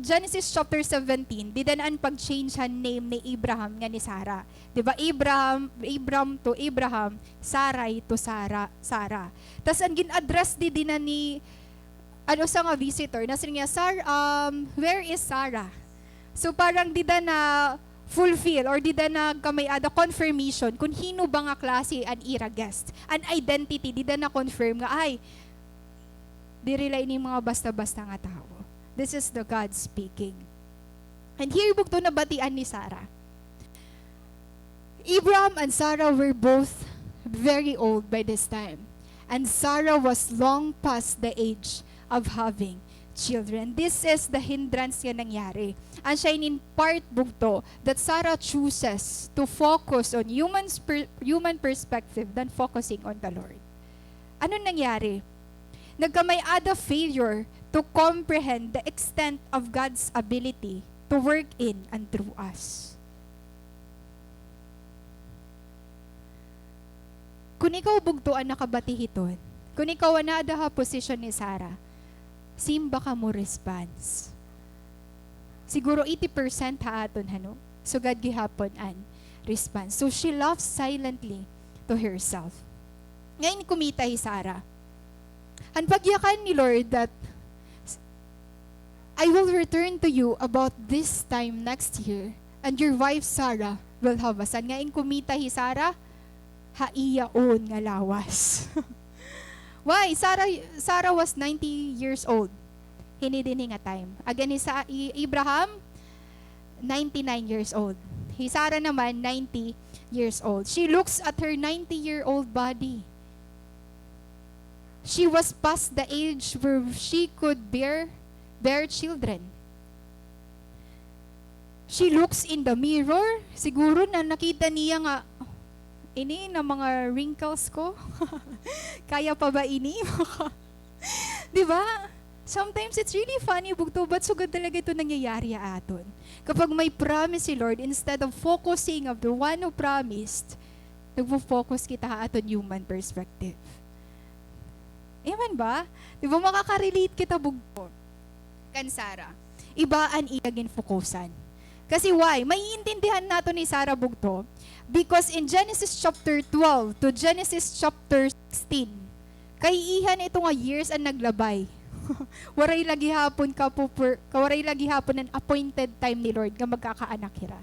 Genesis chapter 17, didanaan pag-change han name ni Abraham nga ni Sarah. Diba? Abram to Abraham, Sarai to Sarah. Tas ang gin-address di din na ni, sa nga visitor, nasa niya, where is Sarah? So parang dida na fulfill or dida na kamay ada confirmation kung hino ba nga klase an ira guest. An identity, dida na confirm nga, ay, di relay ni mga basta-basta nga tao. This is the God speaking. And here bugto na batian ni Sarah. Abraham and Sarah were both very old by this time. And Sarah was long past the age of having children. This is the hindrance nga nangyari. And siya in part bugto that Sarah chooses to focus on human perspective than focusing on the Lord. Ano nangyari? Nagkamay-ada failure to comprehend the extent of God's ability to work in and through us. Kung ikaw bugtuan nakabatihiton, kung ikaw anada ha position ni Sarah, simba ka mo response. Siguro 80% ha aton hano. So God gihapon an response. So she laughs silently to herself. Ngayon kumita hi Sarah. Ang pagyakan ni Lord that I will return to you about this time next year and your wife Sarah will have a son. Ngayon kumita hi Sarah, haiyaon nga lawas. Why? Sarah was 90 years old. Hinidini nga time. Again, Abraham, 99 years old. Sarah naman, 90 years old. She looks at her 90-year-old body. She was past the age where she could bear children. She looks in the mirror. Siguro na nakita niya nga, ini na mga wrinkles ko. Kaya pa ba ini? Diba? Sometimes it's really funny, bugto, but sugad talaga ito nangyayari aton. Kapag may promise si Lord, instead of focusing of the one who promised, nagpo-focus kita aton human perspective. Amen ba? Di ba makaka-relate kita bugto? Kan Sarah. Ibaan iagin fokusan. Kasi why? May intindihan nato ni Sarah bugto. Because in Genesis chapter 12 to Genesis chapter 16, kay ihan ito nga years ang naglabay. Waray lagi hapon waray lagi hapon ang appointed time ni Lord nga magkakaanak hira.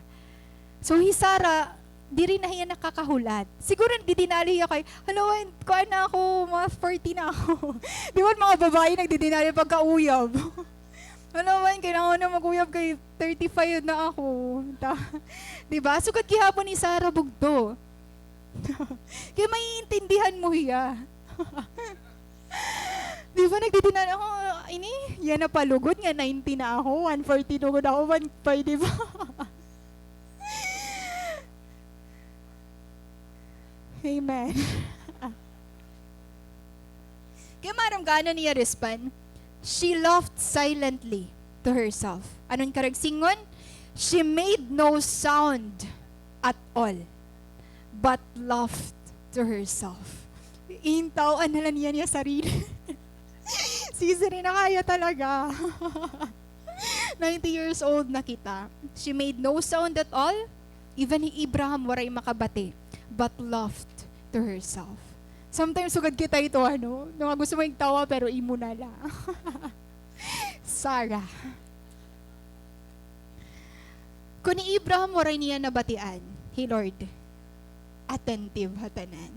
So Sarah, di rin na hiya nakakahulat. Siguro nagdidinali hiya kay, kuhaan na ako, mga 40 na ako. Di ba mga babae nagdidinali pagka-uyab? Kailangan na mag-uyab kay 35 na ako. Di ba? Sugat kihapon ni Sarah bugto. Kaya maiintindihan mo hiya. Di ba nagdidinali ako, yan na palugod nga, 90 na ako, 140 lugod ako, 1.5, di ba? Amen. Kaya maram gano'n niya respond? She laughed silently to herself. Anong karagsingon? She made no sound at all. but laughed to herself. Intawan na lang niya sarili. Si Serena kaya talaga. 90 years old na kita. She made no sound at all. Even Abraham waray makabati, but laughed to herself. Sometimes sugad kita ito, nung gusto mo yung tawa pero imo na lang. Sarah. Kung ni Abraham waray niya nabatian, hey Lord, attentive hatanan.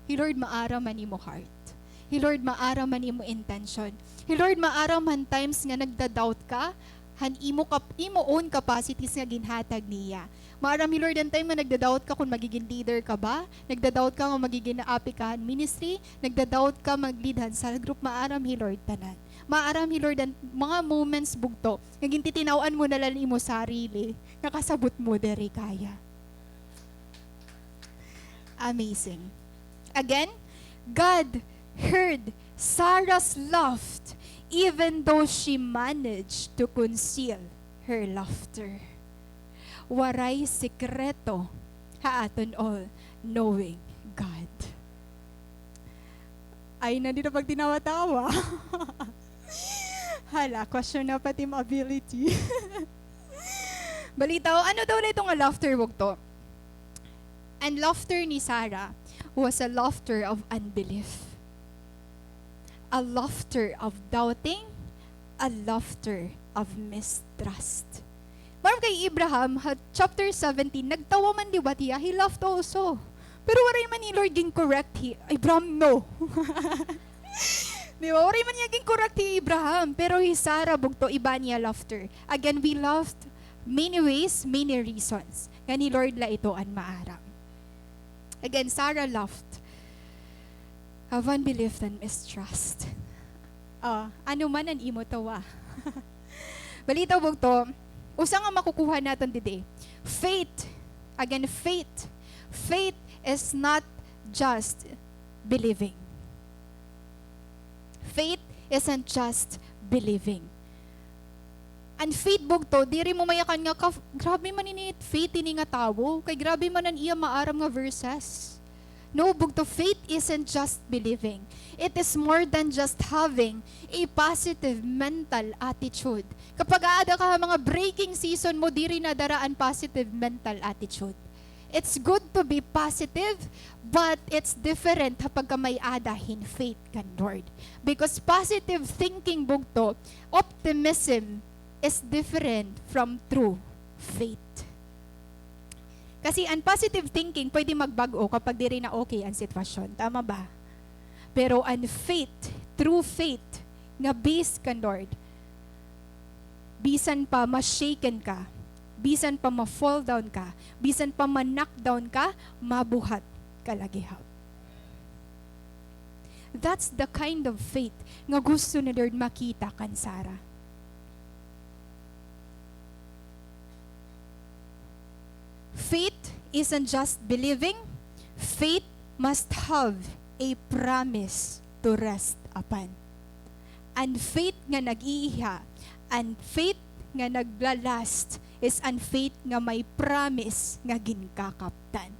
Hey Lord, maara man imo heart. Hey Lord, maara man imo intention. Hey Lord, maara man times nga nagda-doubt ka, imo own capacities nga ginhatag niya. Maaram, Hey Lord, ang time nga nagda-doubt ka kung magiging leader ka ba? Nagda-doubt ka kung magiging naapikan ministry? Nagda-doubt ka maglidhan sa group? Maaram, Hey Lord, tanan. Maaram, Hey Lord, ang mga moments bugto, naging titinawaan mo na lang imo sarili, nakasabot mo dere kaya. Amazing. Again, God heard Sarah's laugh even though she managed to conceal her laughter. Waray sikreto haaton all knowing God. Ay, nandito pag tinawa-tawa. Hala, question na pati ability. Balitaw, ano daw na itong laughter wag to? And laughter ni Sarah was a laughter of unbelief. A laughter of doubting, a laughter of mistrust. Maram kay Abraham, chapter 17, nagtawa man di ba tiya? He laughed also. Pero waray man ni Lord ging correct Abraham, no. Di ba? Waray man niya ging correct Abraham. Pero Sarah bugto iba niya laughter. Again, we laughed many ways, many reasons. Nga ni Lord la ito ang maaram. Again, Sarah laughed of unbelief and mistrust. Ano man ang imo tawa. Balita bugto, usa nga makukuha natin today. Faith, again, faith. Faith is not just believing. Faith isn't just believing. And faith bugto, diri mo mayakan nga, grabe man ini faith ini nga tawo, kay grabe man ang iya maaram nga verses. No, bugto, faith isn't just believing. It is more than just having a positive mental attitude. Kapag aada ka mga breaking season mo, diri na daraan positive mental attitude. It's good to be positive, but it's different kapag may adahin faith kan Lord. Because positive thinking bugto, optimism is different from true faith. Kasi ang positive thinking pwede magbago kapag di rin na okay ang sitwasyon. Tama ba? Pero ang faith, true faith, nga based kan Lord, bisan pa ma-shaken ka, bisan pa ma-fall down ka, bisan pa ma-knockdown ka, mabuhat ka lagihap. That's the kind of faith nga gusto ni Lord makita kan Sarah. Faith isn't just believing. Faith must have a promise to rest upon. And faith nga nag-iiha, and faith nga naglalast, is an faith nga may promise nga ginkakaptan.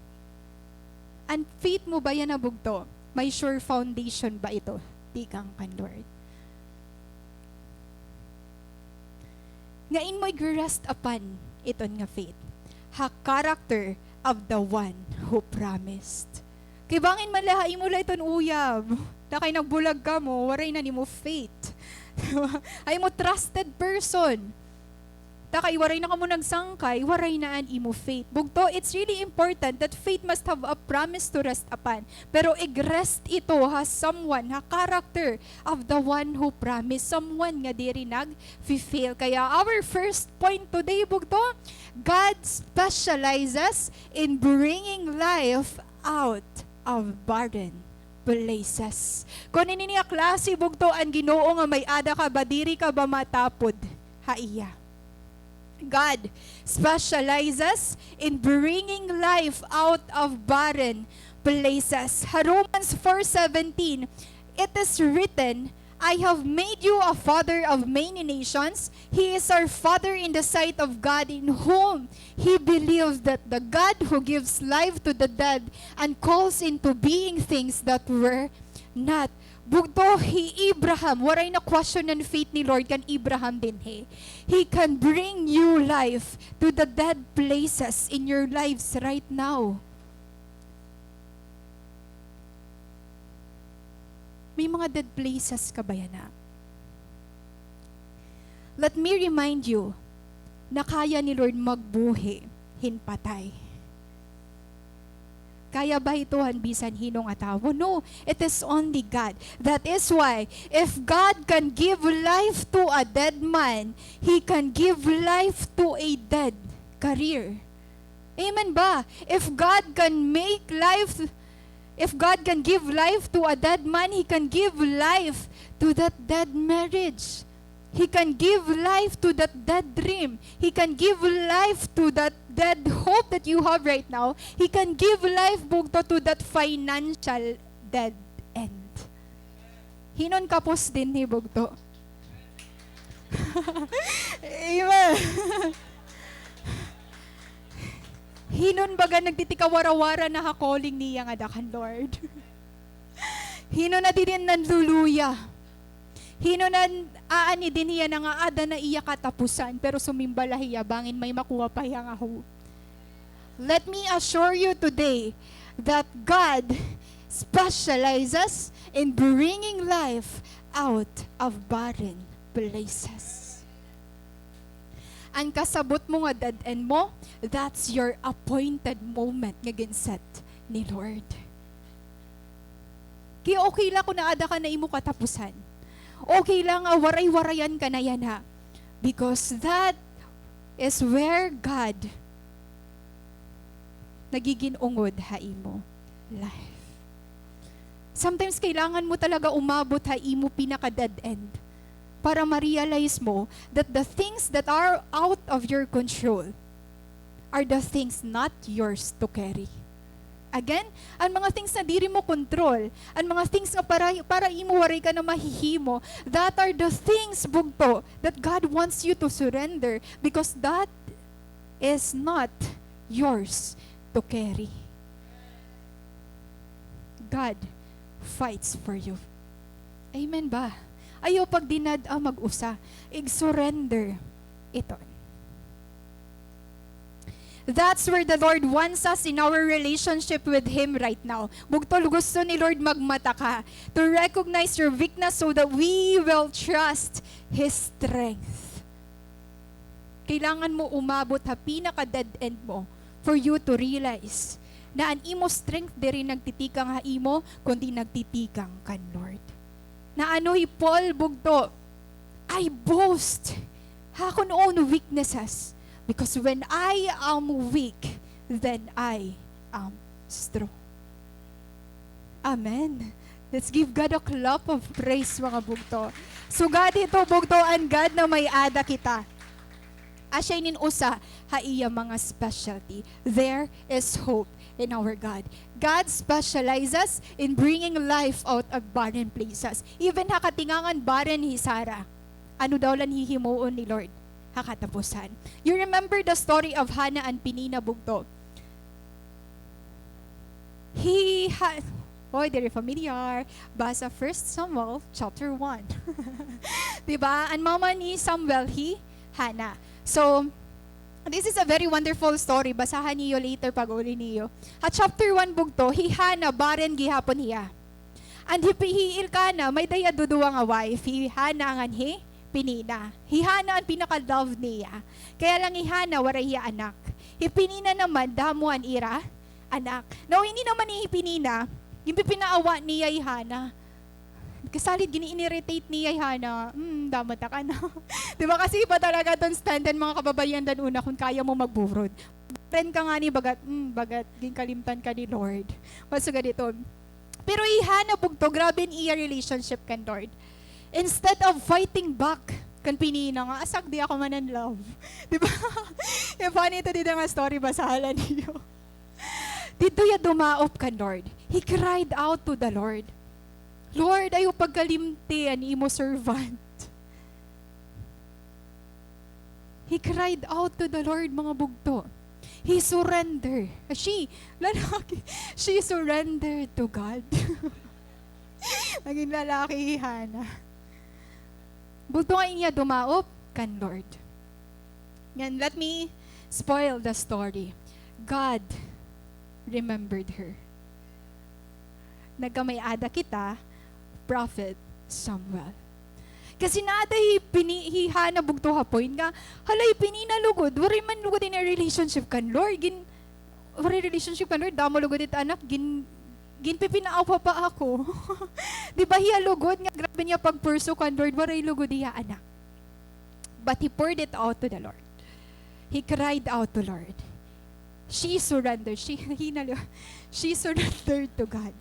And faith mo ba yan nabugto? May sure foundation ba ito? Tikang kan Lord. Ngain mo'y rest upon iton nga faith. Ha character of the one who promised. Kay bangin malahay mo la iton uyab. Da kay nagbulag ka mo, waray na ni mo faith. Ay mo trusted person. Da kay waray na ka mo nagsangkay, waray na an imo faith. Bugto, it's really important that faith must have a promise to rest upon. Pero igrest ito has someone, ha character of the one who promised. Someone nga diri nag-fail. Kaya our first point today, bugto, God specializes in bringing life out of barren places. Kung niya klase bugto ang Ginoo nga may ada ka ba, diri ka ba matapod? Haiya. God specializes in bringing life out of barren places. Romans 4:17, it is written, I have made you a father of many nations. He is our father in the sight of God, in whom he believed that the God who gives life to the dead and calls into being things that were not. Bugto, Abraham, waray na question ng faith ni Lord kan Abraham din he. He can bring you life to the dead places in your lives right now. May mga dead places ka ba yan na? Let me remind you na kaya ni Lord magbuhi, hinpatay. Kaya ba ituhan bisan hinong atawo? No, it is only God. That is why, if God can give life to a dead man, He can give life to a dead career. Amen ba? If God can give life to a dead man, He can give life to that dead marriage. He can give life to that dead dream. He can give life to that dead hope that you have right now. He can give life, bugto, to that financial dead end. Hinon kapos din ni bugto. Amen. Hinon baga nagtitikawara-wara na ha-calling niya nga dakan, Lord. Hinon na din nanluluya. Hinonan aani din niya na nga ada na iya katapusan, pero sumimbala hiya bangin may makuha pa hiya nga hope. Let me assure you today that God specializes in bringing life out of barren places. Ang kasabot mo nga dead end mo, that's your appointed moment nga ginset ni Lord. Kaya okay lang kung naada ka na imo katapusan. Okay lang, waray-warayan ka na yan ha. Because that is where God nagiging ungod haimo life. Sometimes kailangan mo talaga umabot haimo pinaka-dead end para ma-realize mo that the things that are out of your control are the things not yours to carry. Again, ang mga things na diri mo control, ang mga things na para imo waray ka na mahihimo, that are the things, bugto, that God wants you to surrender because that is not yours to carry. God fights for you. Amen ba? Ayaw pag dinad mag-usa, ig-surrender ito. That's where the Lord wants us in our relationship with Him right now. Bugtol, gusto ni Lord magmata ka to recognize your weakness so that we will trust His strength. Kailangan mo umabot ha pinaka-dead end mo for you to realize na ang imo strength di rin nagtitikang ha imo, kundi nagtitikang kan Lord. Na ano Paul bugto, I boast ha kung own weaknesses. Because when I am weak, then I am strong. Amen. Let's give God a clap of praise, mga bugto. So God, ito bugto ang God na may ada kita. Asya usa, haiya mga specialty. There is hope in our God. God specializes in bringing life out of barren places. Even hakatingangan barren ni Sarah. Ano daw lang hihimuon ni Lord? Hakatapusan. You remember the story of Hannah and Penina bugto. Very familiar. Basa 1 Samuel chapter 1. Diba? Ang mama ni Samuel, Hannah. So, this is a very wonderful story. Basahan niyo later pag uli niyo. At chapter 1 bugto, Hannah, barren gihapon hiya. And Ilkana, may daya duduwa nga wife. Hannah nga Penina. Hana ang pinaka-love niya. Kaya lang Hana waray hiya anak. Penina naman, damo an ira, anak. No, hindi naman ni Penina, yung pinaawa niya Hana. Kasalit, gini-irritate niya Hana. Damat ka na. Diba kasi iba talaga doon standan mga kababayan dan una kung kaya mo magburod. Friend ka nga ni bagat, ginkalimtan ka ni Lord. Maso ganito. Pero Hana bugto, grabe niya relationship kan Lord. Instead of fighting back, kan Penina nga, asag di ako man in love. Diba? Yung funny ito dito nga story, basahalan niyo. Dito ya dumaop kan Lord. He cried out to the Lord. Lord, ayo pagkalimti an imo servant. He cried out to the Lord, mga bugto. He surrendered. Lalaki, she surrendered to God. Naging lalaki, Hana. Bugto nga niya dumaop kan Lord. Yan, let me spoil the story. God remembered her. Nagkamay-ada kita, Prophet Samuel. Kasi naday Hana bugto hapoy nga, halay pininalugod, waray man lugod in a relationship kan Lord, waray relationship kan Lord, damo lugod it anak, ginpipinaawa pa ako. Di ba hiya lugod, nga grabe niya pagpurso kan Lord, waray lugod hiya anak. But he poured it out to the Lord. He cried out to Lord. She surrendered, she surrendered to God.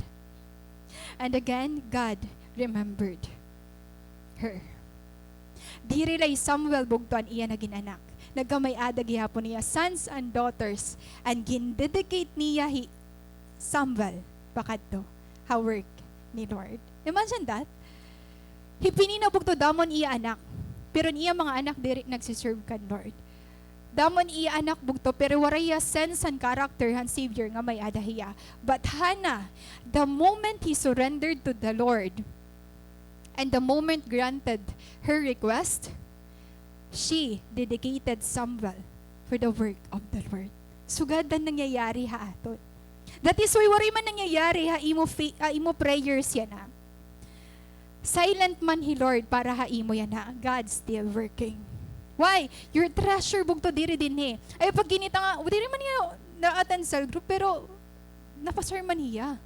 And again, God remembered her. Diri lay Samuel bugtuan iya na ginanak. Nagkamay-ada gihapon niya sons and daughters and gindedicate niya Samuel pakadto ha work ni Lord. Imagine that. Hipininabugto damon iya anak. Pero iya mga anak diri nagsiserve kan Lord. Damon iya anak bugto pero waraya sense and character han Savior nga may adahiya. But Hannah, the moment he surrendered to the Lord, and the moment granted her request, she dedicated Samuel for the work of the Lord. Sugadan nangyayari ha aton. That is why wari man nangyayari ha imo prayers yan ha. Silent man hi Lord para ha imo yan ha. God still working. Why? Your treasure bugto diri din Ay pag ginita nga, diri man niya na-attend cell group pero napaserman niya.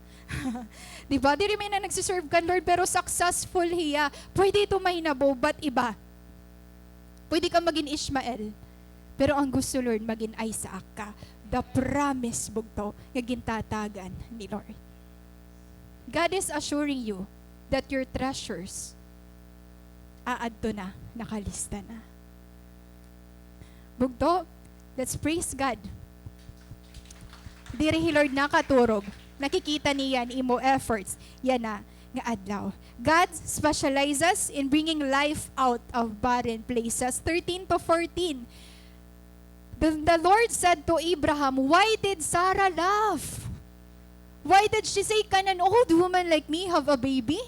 Diba? Di rin na nagsiserve kan Lord pero successful hiya. Pwede ito mahinabo, but iba. Pwede ka maging Ishmael. Pero ang gusto Lord, maging Isaac ka. The promise bugto, nagintatagan ni Lord. God is assuring you that your treasures aadto na, nakalista na. Bugto, let's praise God. Diri Lord nakaturog. Nakikita niyan imo efforts. Yan na nga adlaw. God specializes in bringing life out of barren places. 13 to 14. The Lord said to Abraham, why did Sarah laugh? Why did she say, can an old woman like me have a baby?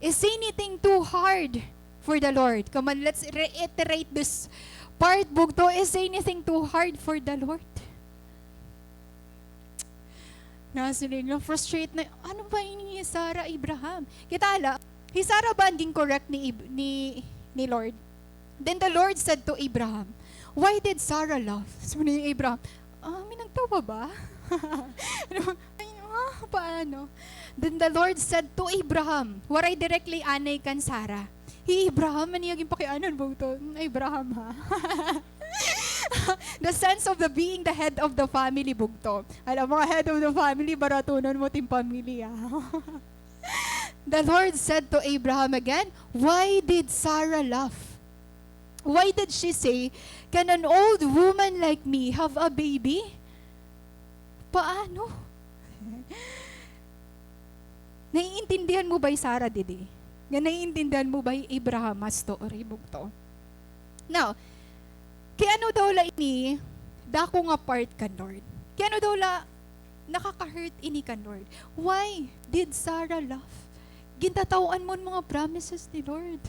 Is anything too hard for the Lord? Come on, let's reiterate this part, bugto. Is anything too hard for the Lord? Nasunod na frustrate na, ano ba ini Sarah, Abraham? Kita si Sarah ba naging correct ni Lord? Then the Lord said to Abraham, why did Sarah laugh? So ni Abraham, may nagtawa ba? Paano? Then the Lord said to Abraham, waray directly anay kan Sarah. Abraham, maniyagin pakianon mo ito. Abraham ha. The sense of being the head of the family bugto. Alam mo, head of the family, baratunan mo ting pamilya. The Lord said to Abraham again, why did Sarah laugh? Why did she say, can an old woman like me have a baby? Paano? Naiintindihan mo ba Sarah, Didi? Nga naiintindihan mo ba Abraham as story bugto? Now, kaya ano daw la ini, dako nga part kan Lord. Kaya ano daw la, nakaka-hurt ini kan Lord. Why did Sarah laugh? Gintatawaan mo mga promises ni Lord.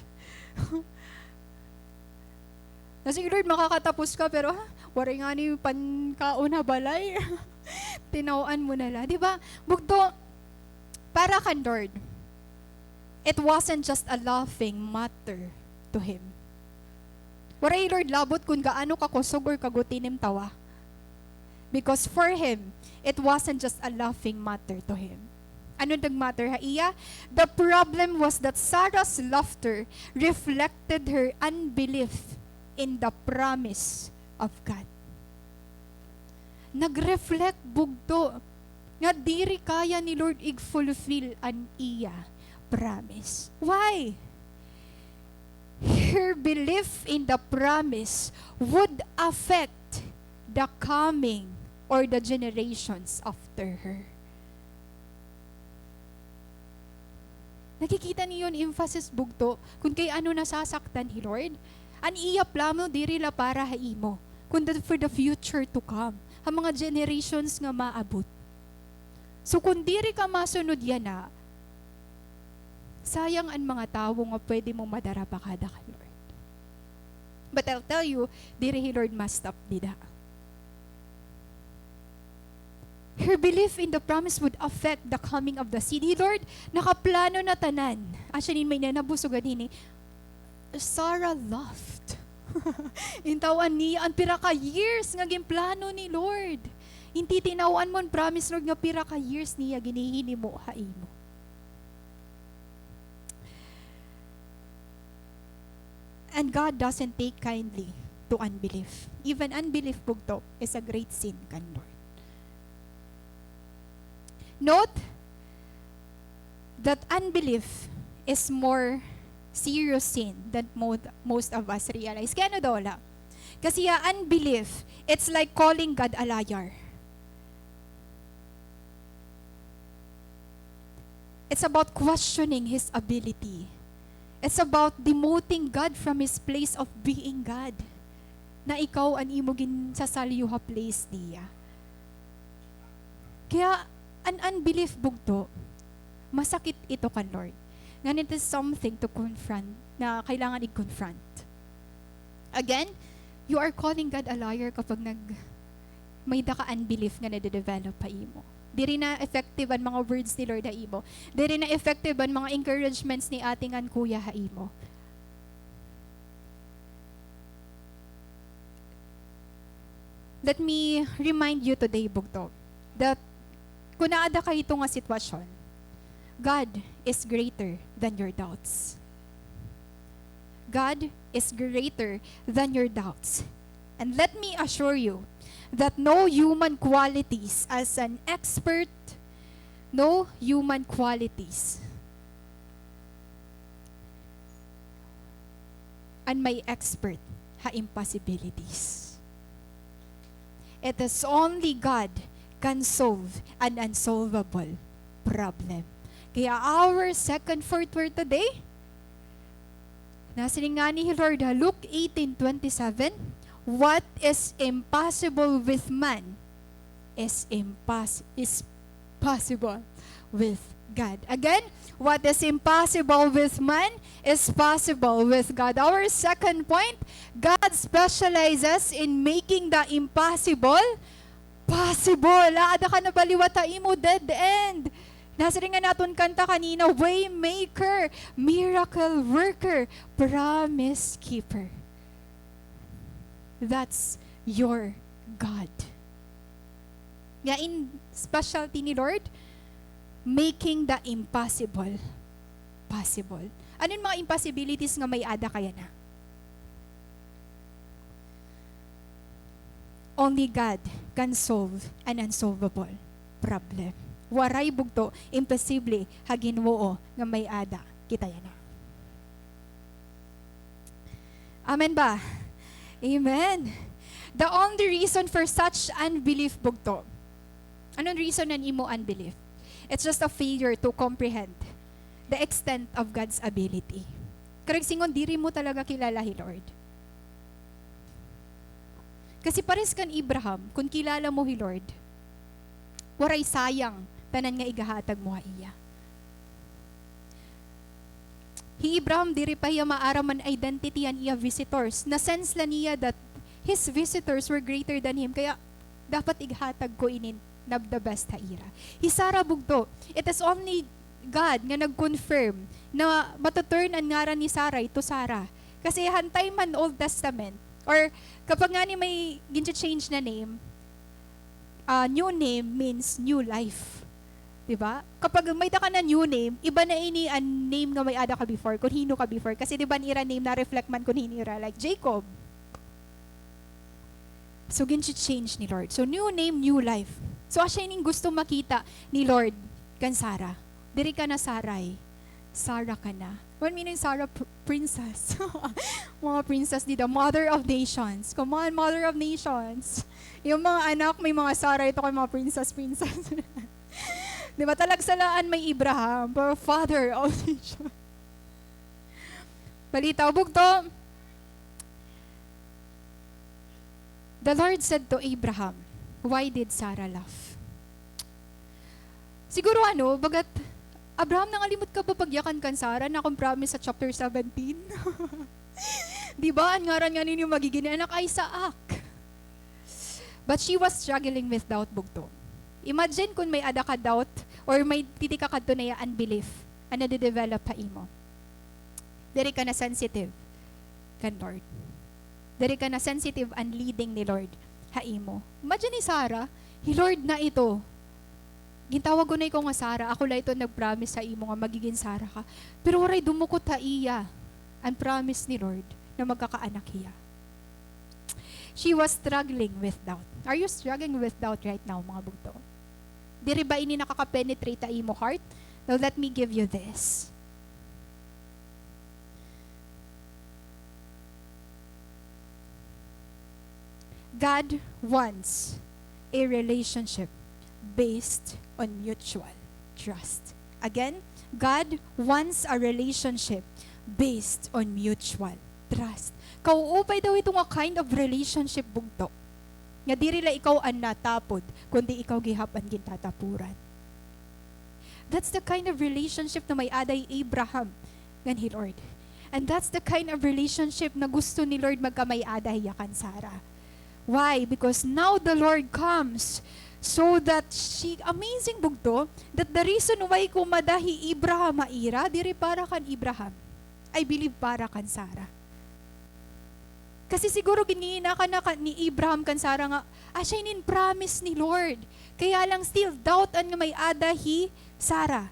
Kasi Lord, makakatapos ka, pero waray nga ni pankaon na balay. Tinawaan mo na la. Diba? Bugto, para kan Lord, it wasn't just a laughing matter to Him. Waray Lord labot kung gaano ka kusog or kagutinim tawa. Because for Him, it wasn't just a laughing matter to Him. Ano nagmatter ha iya? The problem was that Sarah's laughter reflected her unbelief in the promise of God. Nag-reflect bugto nga diri kaya ni Lord ig-fulfill an iya promise. Why? Her belief in the promise would affect the coming or the generations after her. Nakikita niyo yung emphasis bugto, kung kay ano nasasaktan hi Lord. An iya plano dirila para haimo, kundi for the future to come. Ang mga generations nga maabot. So kung diri ka masunod yan na, sayang ang mga tao nga pwede mong madarapa kada ka Lord. But I'll tell you, diri hi Lord must stop dida. Her belief in the promise would affect the coming of the city. Lord, nakaplano na tanan. Actually, may nanabusog din eh. Sarah laughed. Intawan niya, ang pira ka years nga plano ni Lord. Hindi tinawan mo ang promise, Lord, nga pira ka years niya ginihini mo, hain mo. And God doesn't take kindly to unbelief. Even unbelief bugto is a great sin kan Lord. Note that unbelief is more serious sin than most of us realize. Kaya ano dola? Kasi unbelief, it's like calling God a liar. It's about questioning His ability. It's about demoting God from His place of being God. Na ikaw ang imugin sa saliyuha place niya. Kaya, an unbelief bugto, masakit ito kan Lord. Ngan it is something to confront, na kailangan i-confront. Again, you are calling God a liar kapag may daka unbelief nga nade-develop pa imo. Di rin na effective ang mga words ni Lord ha imo. Di rin na effective ang mga encouragements ni ating an kuya ha imo. Let me remind you today, bugto, that kung naada ka ito nga sitwasyon, God is greater than your doubts. God is greater than your doubts. And let me assure you that no human qualities as an expert, no human qualities and may expert ha impossibilities. It is only God can solve an unsolvable problem. Kaya our second fourth word today, nasiling nga ni Lord, Luke 18:27, what is impossible with man is possible with God. Again, what is impossible with man is possible with God. Our second point, God specializes in making the impossible possible. Laada ka na baliwata imo dead end. Nasa rin nga natin kanta kanina, way maker, miracle worker, promise keeper. That's your God. Nga in specialty ni Lord, making the impossible possible. Ano yung mga impossibilities nga may ada kaya na? Only God can solve an unsolvable problem. Waray bugto, imposible, haginwoo nga may ada, kita yan na. Amen ba? Amen. The only reason for such unbelief bugto, anong reason ng imo unbelief? It's just a failure to comprehend the extent of God's ability. Karag singon, diri mo talaga kilala hi Lord. Kasi pares kan Abraham, kung kilala mo hi Lord, waray sayang, tanan nga igahatag mo ha iya. Hi Abraham, diri pa hiya maaraman identity an iya visitors. Na sense la niya that his visitors were greater than him, kaya dapat ighatag ko inin na the best ha ira. Hi Sarah bugto, it is only God nga nag-confirm na matuturn ang ngaran ni Sarah ito Sarah. Kasi hantay man Old Testament, or kapag nga ni may gincha-change na name, new name means new life. Diba? Kapag may da ka na new name, iba na ini ang name nga may ada ka before, kung hino ka before. Kasi diba nira name na reflect man kung hinira, like Jacob. So, gincha-change ni Lord. So, new name, new life. So, asya ining gusto makita ni Lord kan Sarah. Diri ka na Saray. Sarah ka na. What meaning Sarah? Princess. Mga princess dito. Mother of nations. Come on, mother of nations. Yung mga anak, may mga Sarah. Ito kay mga princess. Di ba? Talagsalaan may Abraham, father of nation. Balita, bugto. The Lord said to Abraham, why did Sarah laugh? Siguro bagat Abraham, nangalimot ka ba pagyakan kan Sarah na kung promise sa chapter 17? Di ba? Ang ngaran nga ninyo magiging anak ay Isaac. But she was struggling with doubt, bugto. Imagine kung may ada ka doubt or may titika ka to na unbelief ang nade-develop pa imo. Dari ka na sensitive kan Lord. Dari ka na sensitive and leading ni Lord haimo. Imagine ni Sarah, Lord na ito. Gintawag ko na ikaw nga Sarah, ako lang ito nag-promise sa imo nga magiging Sarah ka. Pero waray dumukot ta iya ang promise ni Lord na magkakaanak iya. She was struggling with doubt. Are you struggling with doubt right now, mga bugto? Diri ba ini nakaka-penetrate ta imo heart? Now let me give you this. God wants a relationship based on mutual trust. Again, God wants a relationship based on mutual trust. Kauupay daw ito nga kind of relationship bugto. Nga diri la ikaw ang natapod, kundi ikaw gihapan gintatapuran. That's the kind of relationship na may aday Abraham ngan hi Lord. And that's the kind of relationship na gusto ni Lord magkamay-aday yakan Sarah. Why? Because now the Lord comes so that amazing bugto, that the reason why kumadahi Abraham maira, diri para kan Abraham, I believe para kan Sarah. Kasi siguro ginina ka na ni Abraham kan Sarah nga, siya inin promise ni Lord. Kaya lang still doubt ang may adahi Sarah.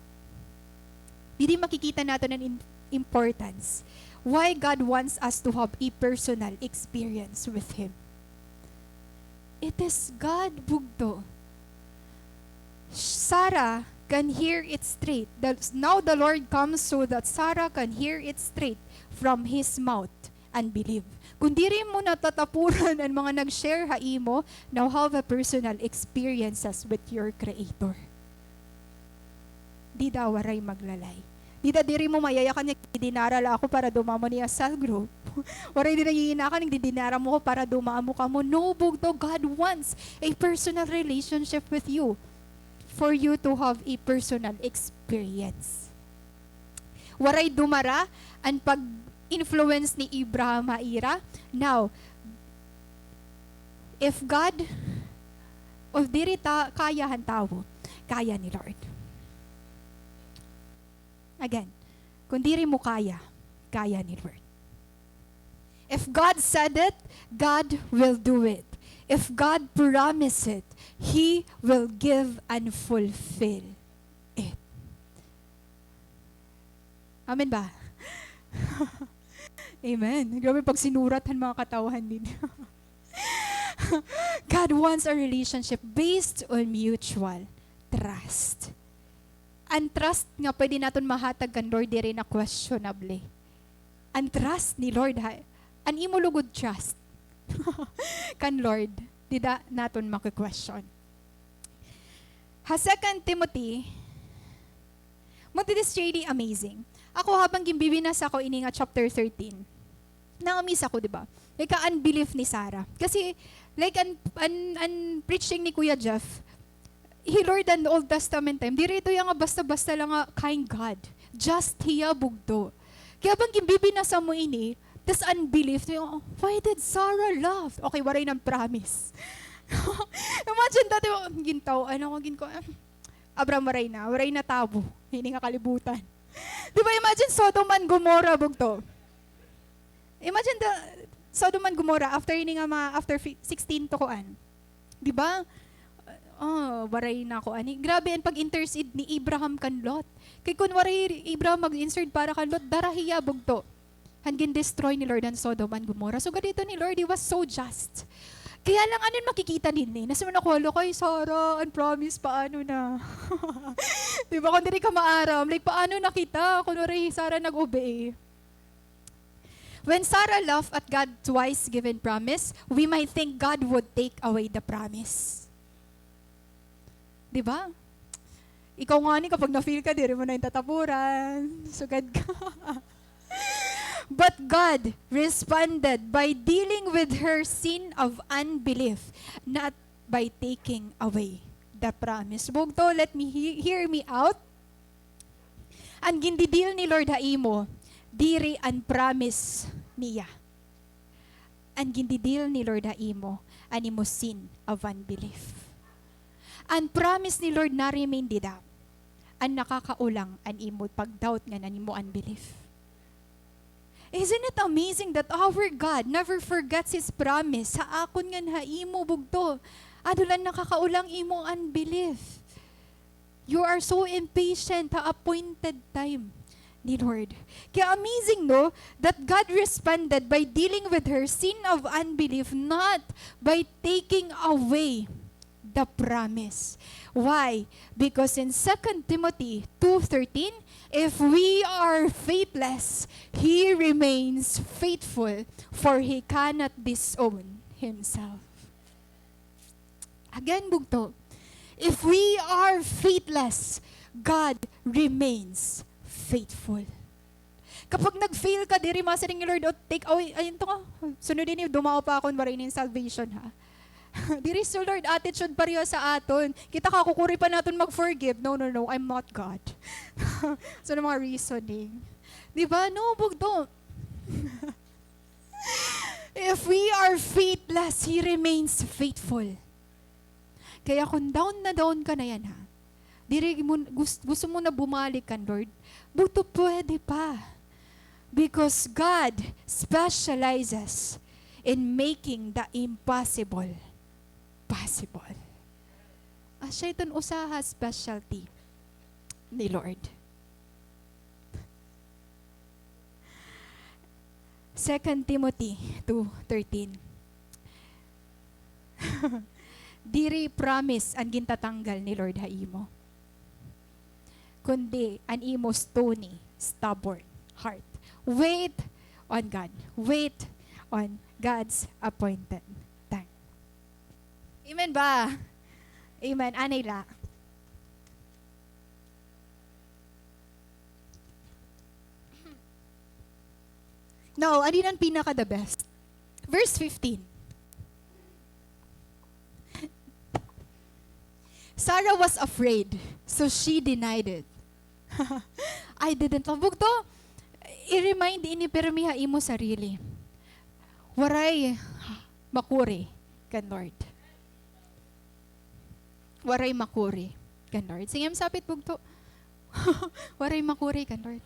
Hindi makikita natin ang importance. Why God wants us to have a personal experience with Him. It is God bugto. Sarah can hear it straight. Now the Lord comes so that Sarah can hear it straight from His mouth and believe. Kung diri mo natatapuran ang mga nag-share haimo, now have a personal experiences with your Creator. Di daw waray maglalay. Di da diri mo mayayakan niya, dinarala ako para dumamo niya sa group. Waray din nangihinakan, nagdidinara mo ko para dumamo ka mo. No, bugto, God wants a personal relationship with you for you to have a personal experience. Waray dumara ang pag-influence ni Abraham haira. Now, if God, of diri kayahan tao, kaya ni Lord. Again, kung diri mo kaya ni Lord. If God said it, God will do it. If God promised it, He will give and fulfill it. Amen ba? Amen. Grabe pag sinuratan mga katawan din. God wants a relationship based on mutual trust. Ang trust nga pwede natin mahatag kan Lord diri na questionable. Ang trust ni Lord, ang imulugod trust kan Lord, dida natin maki-question. Ha 2 Timothy, this is really amazing. Ako habang gimbibinas ako ini nga chapter 13, nangamis ako, di ba? Like unbelief ni Sarah. Kasi like an preaching ni Kuya Jeff, Lord and Old Testament time, di rito yung basta-basta lang nga kind God. Just hiya bugdo. Kaya bang gimbibinasa mo ini, tas unbelief, why did Sarah laugh? Okay, waray ng promise. Imagine dati, gintaw, Abraham waray na tabo. Hindi nga kalibutan. Di ba imagine Sodom and Gomorrah bugto? Imagine Sodom and Gomorrah after 16 to kuan. Di ba? Waray na ako ani. Grabe ang pag-intercede ni Abraham kan Lot. Kay kun waray Abraham mag-intercede para kan Lot, darahiya bugto. Hangin destroy ni Lord ang Sodom and Gomorrah. So ganito ni Lord, He was so just. Kaya lang anin makikita din Nasa mo nakuha kay Sarah, and promise paano na. Di ba kung diri ka maaram, like paano nakita kung waray Sarah nag-obey. When Sarah laughed at God's twice given promise, we might think God would take away the promise. Diba? Ikaw nga ni, kapag na-feel ka, di rin mo na yung tatapuran. Sugad ka. But God responded by dealing with her sin of unbelief, not by taking away the promise. Bugto, let me hear me out. Ang gindidil ni Lord haimo, diri ang promise niya. Ang gindidil ni Lord haimo, animo sin of unbelief. Ang promise ni Lord na remain dida. Ang nakakaulang an imo pag-doubt nga nanimo unbelief. Isn't it amazing that our God never forgets His promise? Sa akon nga haimo bugto, adulan nakakaulang imong unbelief. You are so impatient sa appointed time ni Lord. Kaya amazing no, that God responded by dealing with her sin of unbelief, not by taking away the promise. Why? Because in 2 Timothy 2:13, if we are faithless, He remains faithful, for He cannot disown Himself. Again, bugto. If we are faithless, God remains faithful. Kapag nag-fail ka, diri masaring ni Lord, take away, ayun to nga, sunodin niyo, dumao pa akong waray ng salvation ha. Diri so Lord, attitude pareho sa aton. Kita ka, kukuri pa natin mag-forgive. No, I'm not God. So, mga reasoning. Diba? No, bugto. If we are faithless, He remains faithful. Kaya kung down ka na yan ha, diri mo, gusto mo na bumalik kan Lord, buto pwede pa. Because God specializes in making the impossible possible. Siya itong usaha specialty ni Lord. 2 Timothy 2:13. Diri promise ang gintatanggal ni Lord haimo, kundi an imo stony, stubborn heart. Wait on God. Wait on God's appointed time. Amen ba? Amen. Anila. No, ano ang pinaka the best? Verse 15. Sarah was afraid, so she denied it. I didn't love to. I-remind ini permiha imo sarili. Waray makuri kan Lord. Waray makuri kan Lord. Sige, sapit bugto. Waray makuri kan Lord.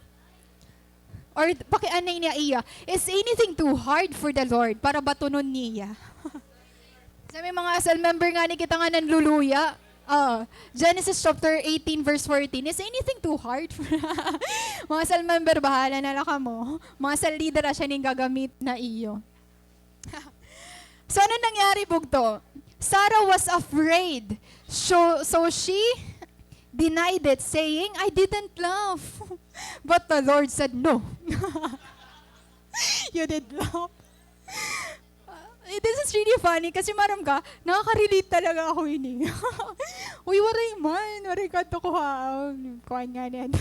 Or pakianay niya iya, is anything too hard for the Lord para batunon niya? Sa may mga asal member nga ni kita nga nanluluya, Genesis chapter 18 verse 14, is anything too hard? Mga asal member, bahala na lang mo. Mga asal leader siya ning gagamit na iyo. So ano nangyari bugto? Sarah was afraid. So she denied it, saying, I didn't love. But the Lord said, no. You did love. This is really funny kasi maram ka, nakaka-relate talaga ako ini. Uy, waray man. Waray ka to ko ha. Kuhan nga niyan.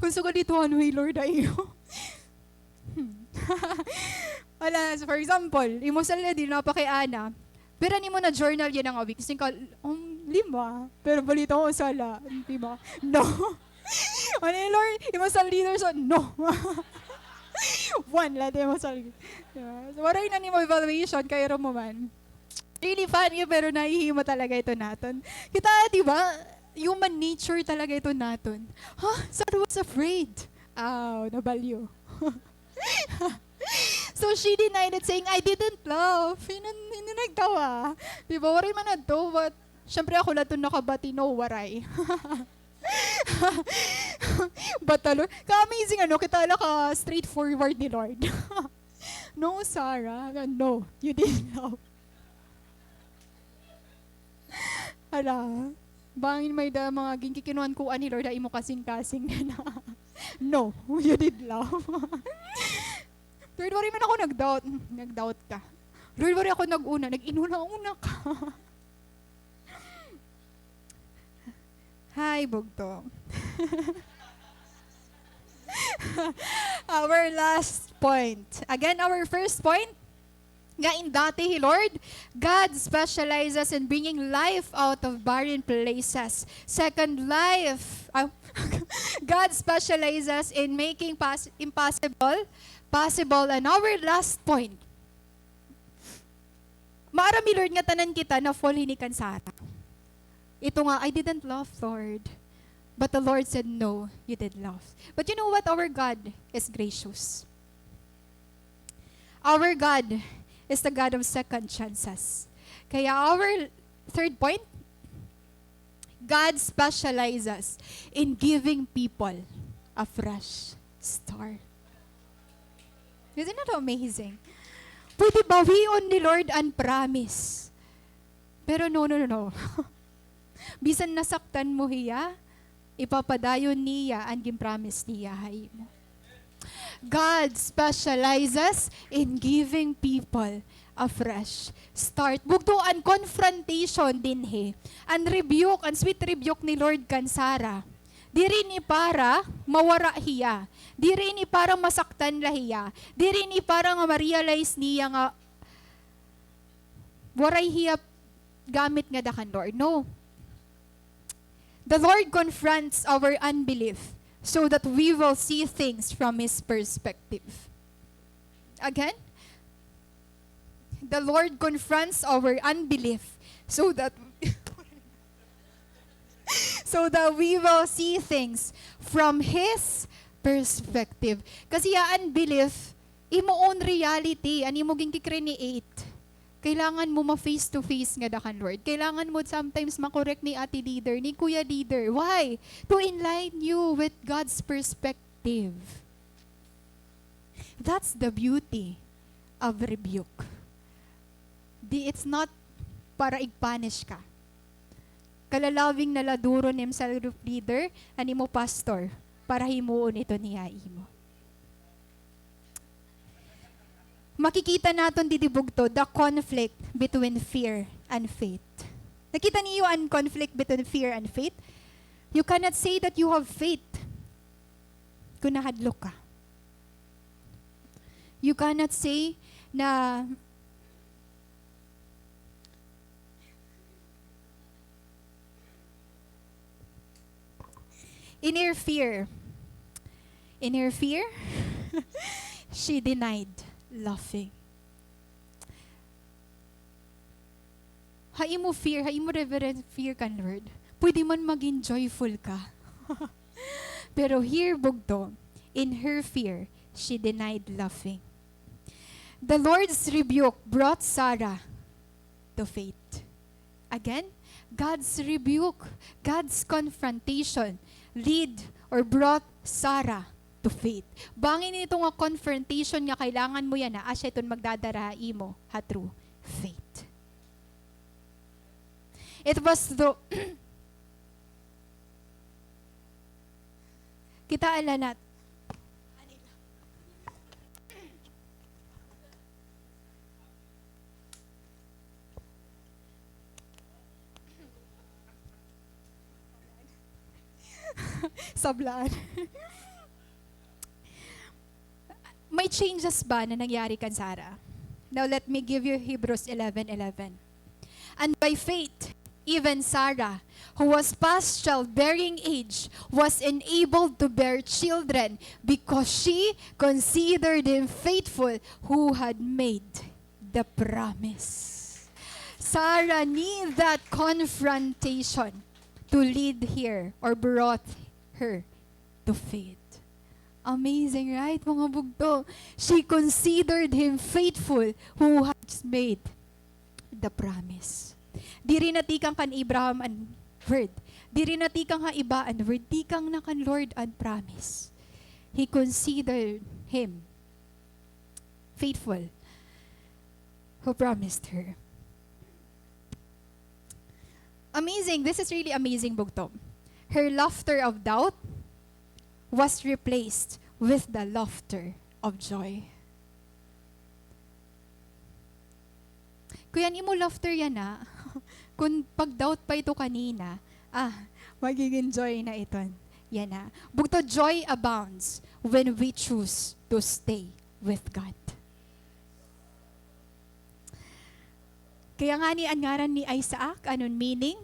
Kung suko dito, ano Lord ayo. Wala, so for example, imusal na din napakiana. Pero ni mo na journal yan ang awik. Kasi ka, 5. Pero balita ko sala. 5. No. Ano yung Lord? Imusal leader so, no. 1 lang yung imusal. So, waray na ni mo evaluation, kaya mo man. Really funny, pero nahihimo talaga ito natin. Kita, di ba? Human nature talaga ito natin. Sarah was afraid. Nabalyo. So she denied it, saying, I didn't love. Hindi nagtawa. Di ba, waray man na to, but syempre ako lang ito nakabati, no, waray. But Lord, ka-amazing kita ala ka straightforward ni Lord. No, Sarah. No, you didn't love. Ala, bangin may da mga ginkikinuan ko ani Lord, ay mo kasing-kasing na. No, you did love. Lord, wari man ako nag-doubt. Nag-doubt ka. Lord, wari ako nag-una. Nag-inuna ka. Hi, Bugto. Our last point. Again, our first point, nga in dati, Lord, God specializes in bringing life out of barren places. Second, God specializes in making impossible possible. And our last point, marami, Lord, nga tanan kita na fall hinikan sa ata. Ito nga, I didn't love, Lord. But the Lord said, no, you did love. But you know what? Our God is gracious. Our God is the God of second chances. Kaya our third point, God specializes in giving people a fresh start. Isn't that amazing? Pwede bawion ni Lord ang promise. Pero no. Bisan nasaktan mo hiya, ipapadayon niya ang gimpromise niya hay mo. God specializes in giving people a fresh start. Bugtuan confrontation din he. Ang rebuke, ang sweet rebuke ni Lord kan Sarah. Diri ni para mawara hiya. Diri ni para masaktan lahiya. Diri ni para nga ma-realize niya nga waray hiya gamit nga dakan Lord. No. The Lord confronts our unbelief so that we will see things from His perspective. Again, the Lord confronts our unbelief so that we will see things from His perspective. Kasi unbelief, imo own reality, ani mo ging kikreate. Kailangan mo ma-face to face nga dakan Lord. Kailangan mo sometimes makorek ni ate leader, ni kuya leader. Why? To enlighten you with God's perspective. That's the beauty of rebuke. It's not para i-punish ka. Kalalawing naladuro ni sa group leader, ani mo pastor, para himuon ito niya imo. Makikita natin didibog to, the conflict between fear and faith. Nakita niyo ang conflict between fear and faith? You cannot say that you have faith kung nahadlok ka. You cannot say na in her fear, she denied laughing. Haimo fear, haimo reverent fear kan Lord. Pwede man maging joyful ka. Pero here bugto, in her fear, she denied laughing. The Lord's rebuke brought Sarah to faith. Again, God's rebuke, God's confrontation lead or brought Sarah to faith. Bangin nito nga confrontation nga kailangan mo yan na asya itong magdadarai mo ha through faith. It was the kita alanat sablaan. May changes ba na nangyari kan Sarah? Now let me give you Hebrews 11:11. And by faith, even Sarah, who was past childbearing age, was enabled to bear children because she considered him faithful who had made the promise. Sarah need that confrontation to lead her or brought her to faith. Amazing, right, mga bugto? She considered him faithful who has made the promise. Di rin natikang kan Abraham ang word. Di rin natikang ha iba ang word. Tikang na kan Lord ang promise. He considered him faithful who promised her. Amazing. This is really amazing, bugto. Her laughter of doubt was replaced with the laughter of joy. Kuya, ni mo laughter yan na. Kung pag-doubt pa ito kanina, Magiging joy na ito. Yan na. Bugto, joy abounds when we choose to stay with God. Kaya nga ni ang ngaran ni Isaac, anong meaning?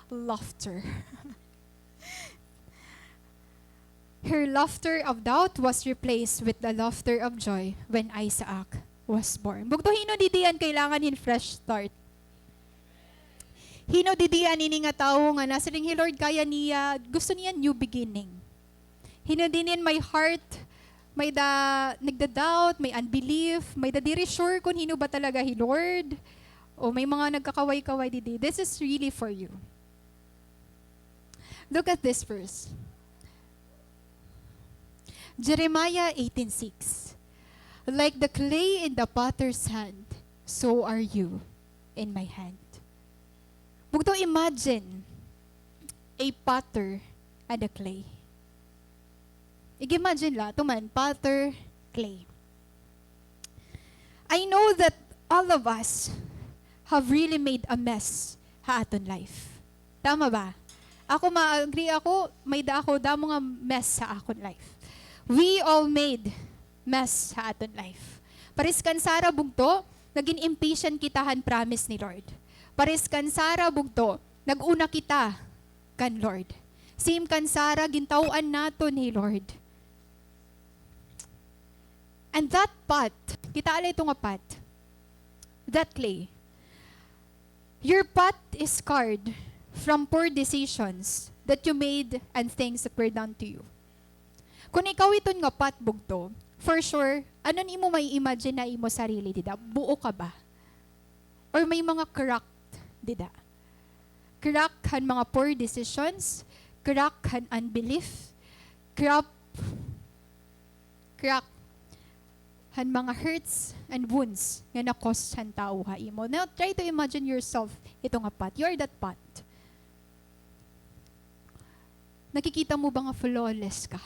Laughter. Her laughter of doubt was replaced with the laughter of joy when Isaac was born. Bugto, hino didiyan kailangan in fresh start. Hino didiyan ini nga tao nga nasa ring Lord kaya niya, gusto niya new beginning. Hino dinin my heart, may nagda-doubt, may unbelief, may diri sure kung hino ba talaga Lord, o may mga nagkakaway-kaway didi. This is really for you. Look at this verse. Jeremiah 18:6. Like the clay in the potter's hand, so are you in my hand. Bugto, imagine a potter and a clay. Imagine la, tuman, potter, clay. I know that all of us have really made a mess sa aton life. Tama ba? Ako ma-agree ako, may damo nga mess sa akon life. We all made mess sa aton life. Paris kansara bugto, naging impatient kitahan promise ni Lord. Paris kansara bugto, naguna kita kan Lord. Same kansara gintawaan naton ni Lord. And that pot, kita alay ito nga pot, that clay, your pot is scarred from poor decisions that you made and things that were done to you. Kung ikaw iton nga pot bugto, for sure, ano ni mo may imagine na imo sarili, dida? Buo ka ba? Or may mga cracked, dida? Crack han mga poor decisions, crack han unbelief, crack han mga hurts and wounds nga na-cause han tao ha imo. Now, try to imagine yourself ito nga pot. You're that pot. Nakikita mo ba nga flawless ka?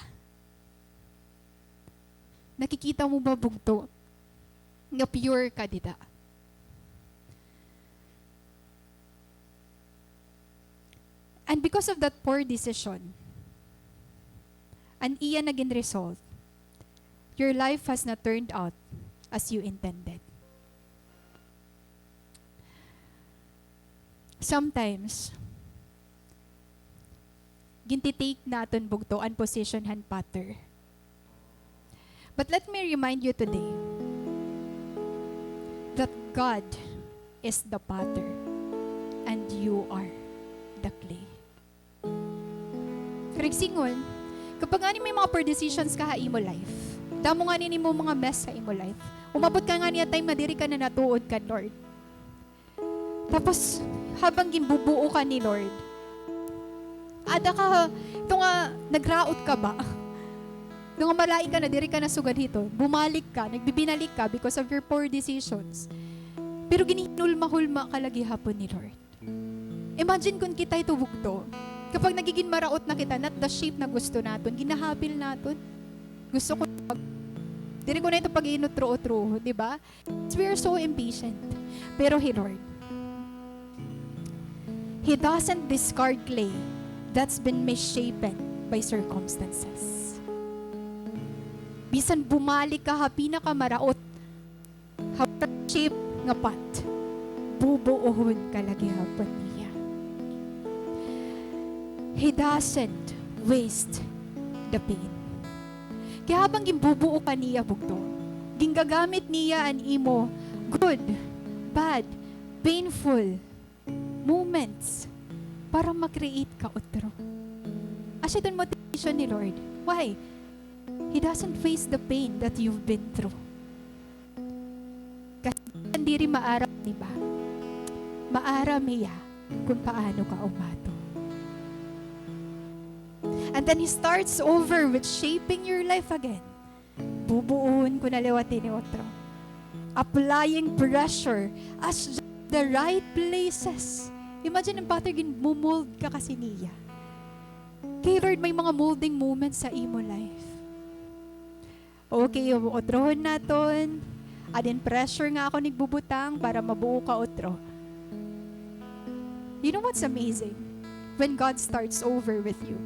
Nakikita mo ba bugto nga pure ka dida? And because of that poor decision, and iyan naging result, your life has not turned out as you intended. Sometimes, ginti-take natin bugto ang position han potter. But let me remind you today that God is the potter and you are the clay. Karigsingon, kapag nga may mga poor decisions ka ha imo life, damo nga nini mo mga mess sa imo life, umabot ka nga niya time madiri ka na natuod ka, Lord. Tapos, habang ginbubuo ka ni Lord, ada ka, ito nga, nagraot ka ba? Nung malai ka na, diri ka na sugad hito, bumalik ka, nagbibinalik ka because of your poor decisions. Pero gininulma-hulma ka lagi hapon ni Lord. Imagine kung kita ito bugto, kapag nagiging maraot na kita, not the shape na gusto natin, ginahapil natin. Gusto ko, diri ko na ito pag-inutro-utro, di ba? We are so impatient. Pero Lord, He doesn't discard clay that's been misshapen by circumstances. Bisan bumalik ka ha, pinakamaraot, hapon shape nga pat, bubuohon ka lagi hapon niya. He doesn't waste the pain. Kaya habang gimbubuo ka niya bugto, gingagamit niya ang imo good, bad, painful moments para makreate ka otro. Asya doon motivation ni Lord. Why? He doesn't face the pain that you've been through. Kasi hindi rin maaram, di ba? Maaram niya kung paano ka umato. And then He starts over with shaping your life again. Bubuuin ko na liwatin ni otro. Applying pressure as the right places. Imagine ang pattern, ginmumold ka kasi niya. Kay Lord, may mga molding moments sa imo life. Okay, otrohon naton. Adin pressure nga ako nigbubutang para mabuo ka otro. You know what's amazing? when God starts over with you.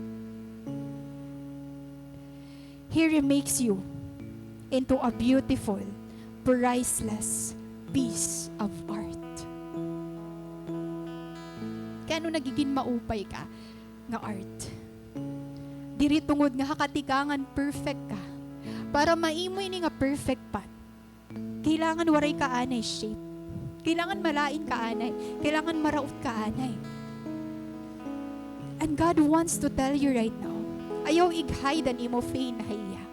He remakes you into a beautiful, priceless piece of art. Kaya ano nagiging maupay ka nga art? Diri tungod nga hakatikangan perfect ka. Para maimoy ni nga perfect pat, kailangan waray kaanay shape. Kailangan malain kaanay. Kailangan maraot kaanay. And God wants to tell you right now, ayaw ighaydan imo pain na iya.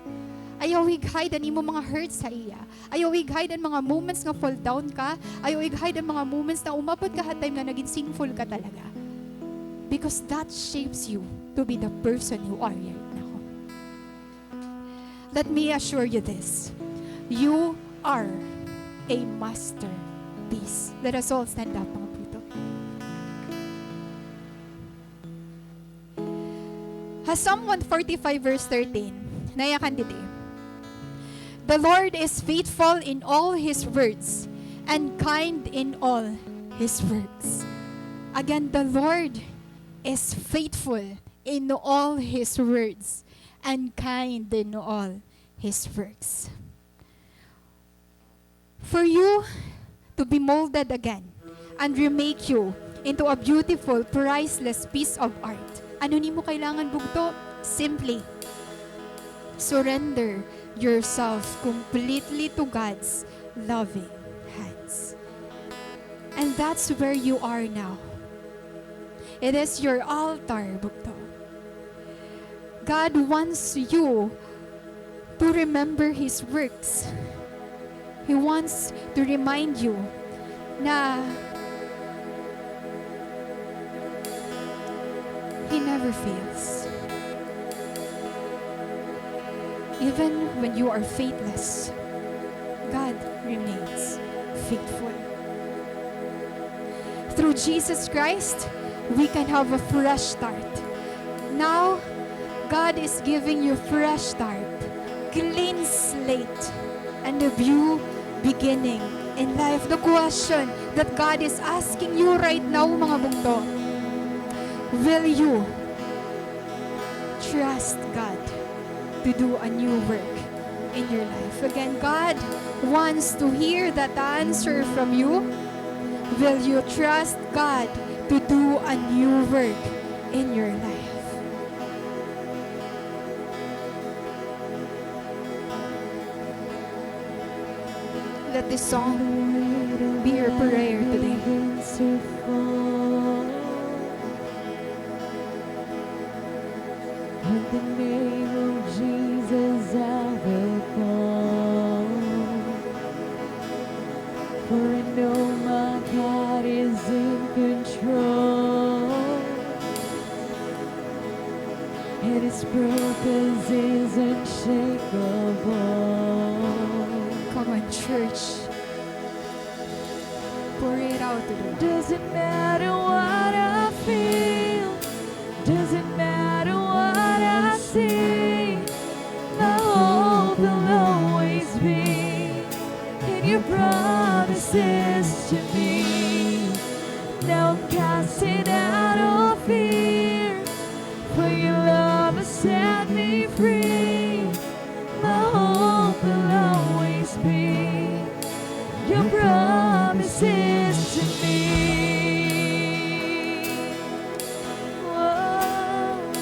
Ayaw ighaydan imo mga hurts sa iya. Ayaw ighaydan mga moments nga fall down ka. Ayaw ighaydan mga moments na umabot ka ha time na naging sinful ka talaga. Because that shapes you to be the person you are right now. Let me assure you this. You are a masterpiece. Let us all stand up, mga puto. Psalm 145 verse 13. Nayakan dito. The Lord is faithful in all His words and kind in all His works. Again, the Lord is faithful in all His words and kind in all His works. For you to be molded again and remake you into a beautiful, priceless piece of art, ano ni mo kailangan bugto? Simply, surrender yourself completely to God's loving hands. And that's where you are now. It is your altar, bugto. God wants you to remember His works. He wants to remind you na He never fails. Even when you are faithless, God remains faithful. Through Jesus Christ, we can have a fresh start. Now, God is giving you fresh start, clean slate, and a new beginning in life. The question that God is asking you right now, mga bungto, will you trust God to do a new work in your life? Again, God wants to hear that answer from you. Will you trust God to do a new work in your life? Let this song be your prayer today. In the name of Jesus, I will call. For I know my God is in control, and His purpose is unshakable. Come on, church. Pour it out to the Lord. Doesn't matter what I feel, doesn't matter what I see, my hope will always be in your promises to me. Now I'm casting out all fear, for your love has set me free. My hope will always be your promises to me. Whoa.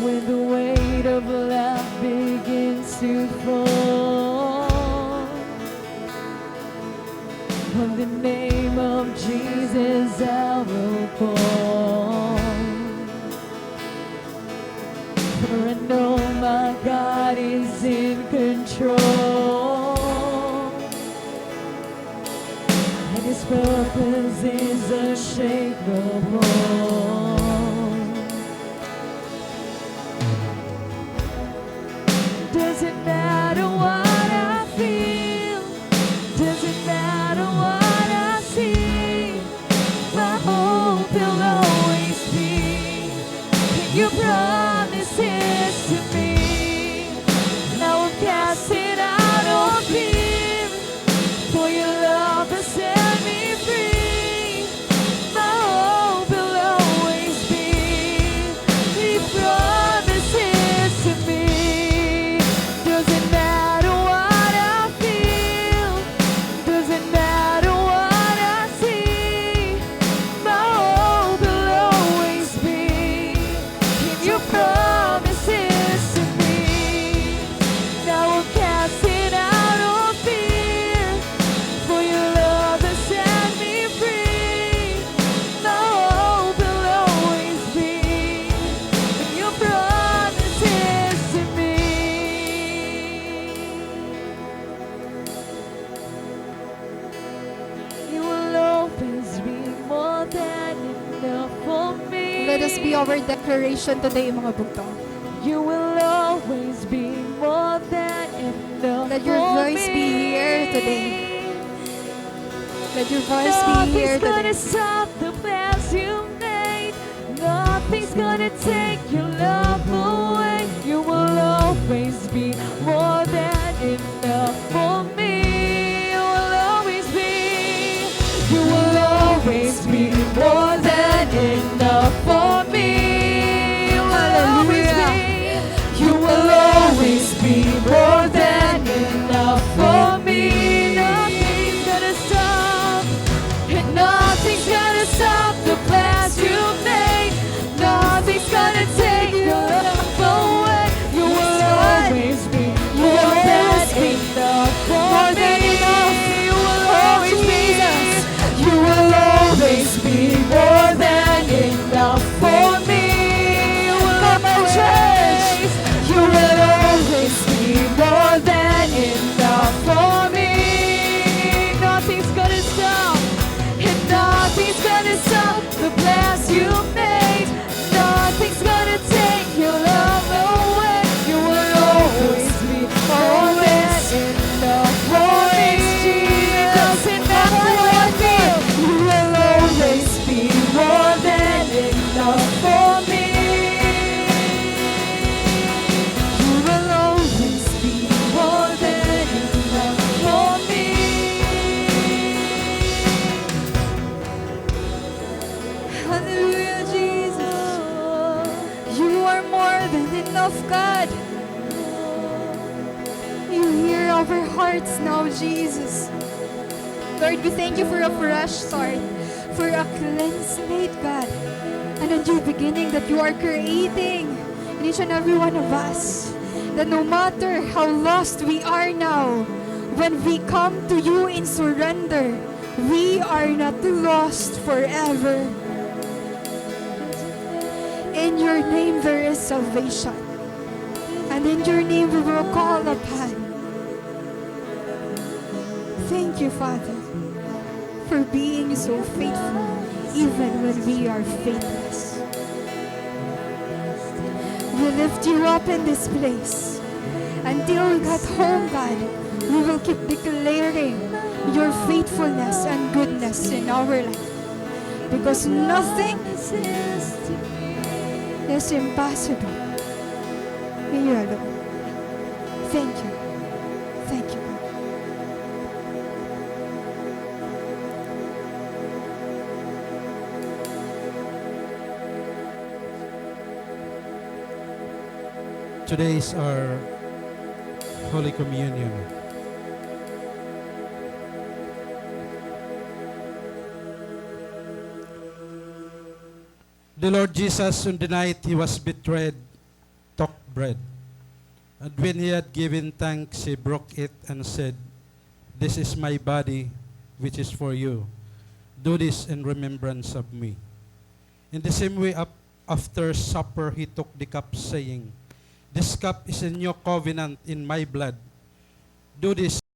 When the weight of life begins to fall, on the name of Jesus I will call. For I know my God is in control, and His purpose is unshakable. Doesn't matter what I feel, doesn't matter what I see, my hope will always be in your promises to me. Now I'm casting out all fear, for your love has set me free. My hope our declaration today, mga bugto. You will always be more than enough. Let your for voice me. be here today. Let your voice be here Nothing's gonna today. stop the plans you made. Nothing's gonna take your love away. You will always be more than enough for me. You will always be. You will always be more than enough for me. You will always be. You will always be more than enough for me. Nothing's gonna stop. And nothing's gonna stop the plans you made. Nothing's gonna take your love away. You will always be more than enough for me. You will always be. You will always be more than enough for me. You will always. You will always be more than enough for me. Nothing's gonna stop. And nothing's gonna stop the plans you made. Nothing's gonna take your love away. You will always be more than enough for me. Doesn't matter what me. You will always be more than enough for me. You will always be more than enough for me. Hallelujah, Jesus. You are more than enough, God. You hear our hearts now, Jesus. Lord, we thank you for a fresh start, for a clean slate, God, and a new beginning that you are creating in each and every one of us. That no matter how lost we are now, when we come to you in surrender, we are not lost forever. In your name there is salvation, and in your name we will call upon. Thank you, Father, for being so faithful even when we are faithless. We lift you up in this place. Until we got home, God, we will keep declaring your faithfulness and goodness in our life. Because nothing is impossible in you alone. Thank you. Thank you, God. Today is our Holy Communion. The Lord Jesus, on the night he was betrayed, took bread. And when he had given thanks, he broke it and said, "This is my body, which is for you. Do this in remembrance of me." In the same way, after supper, he took the cup, saying, "This cup is a new covenant in my blood. Do this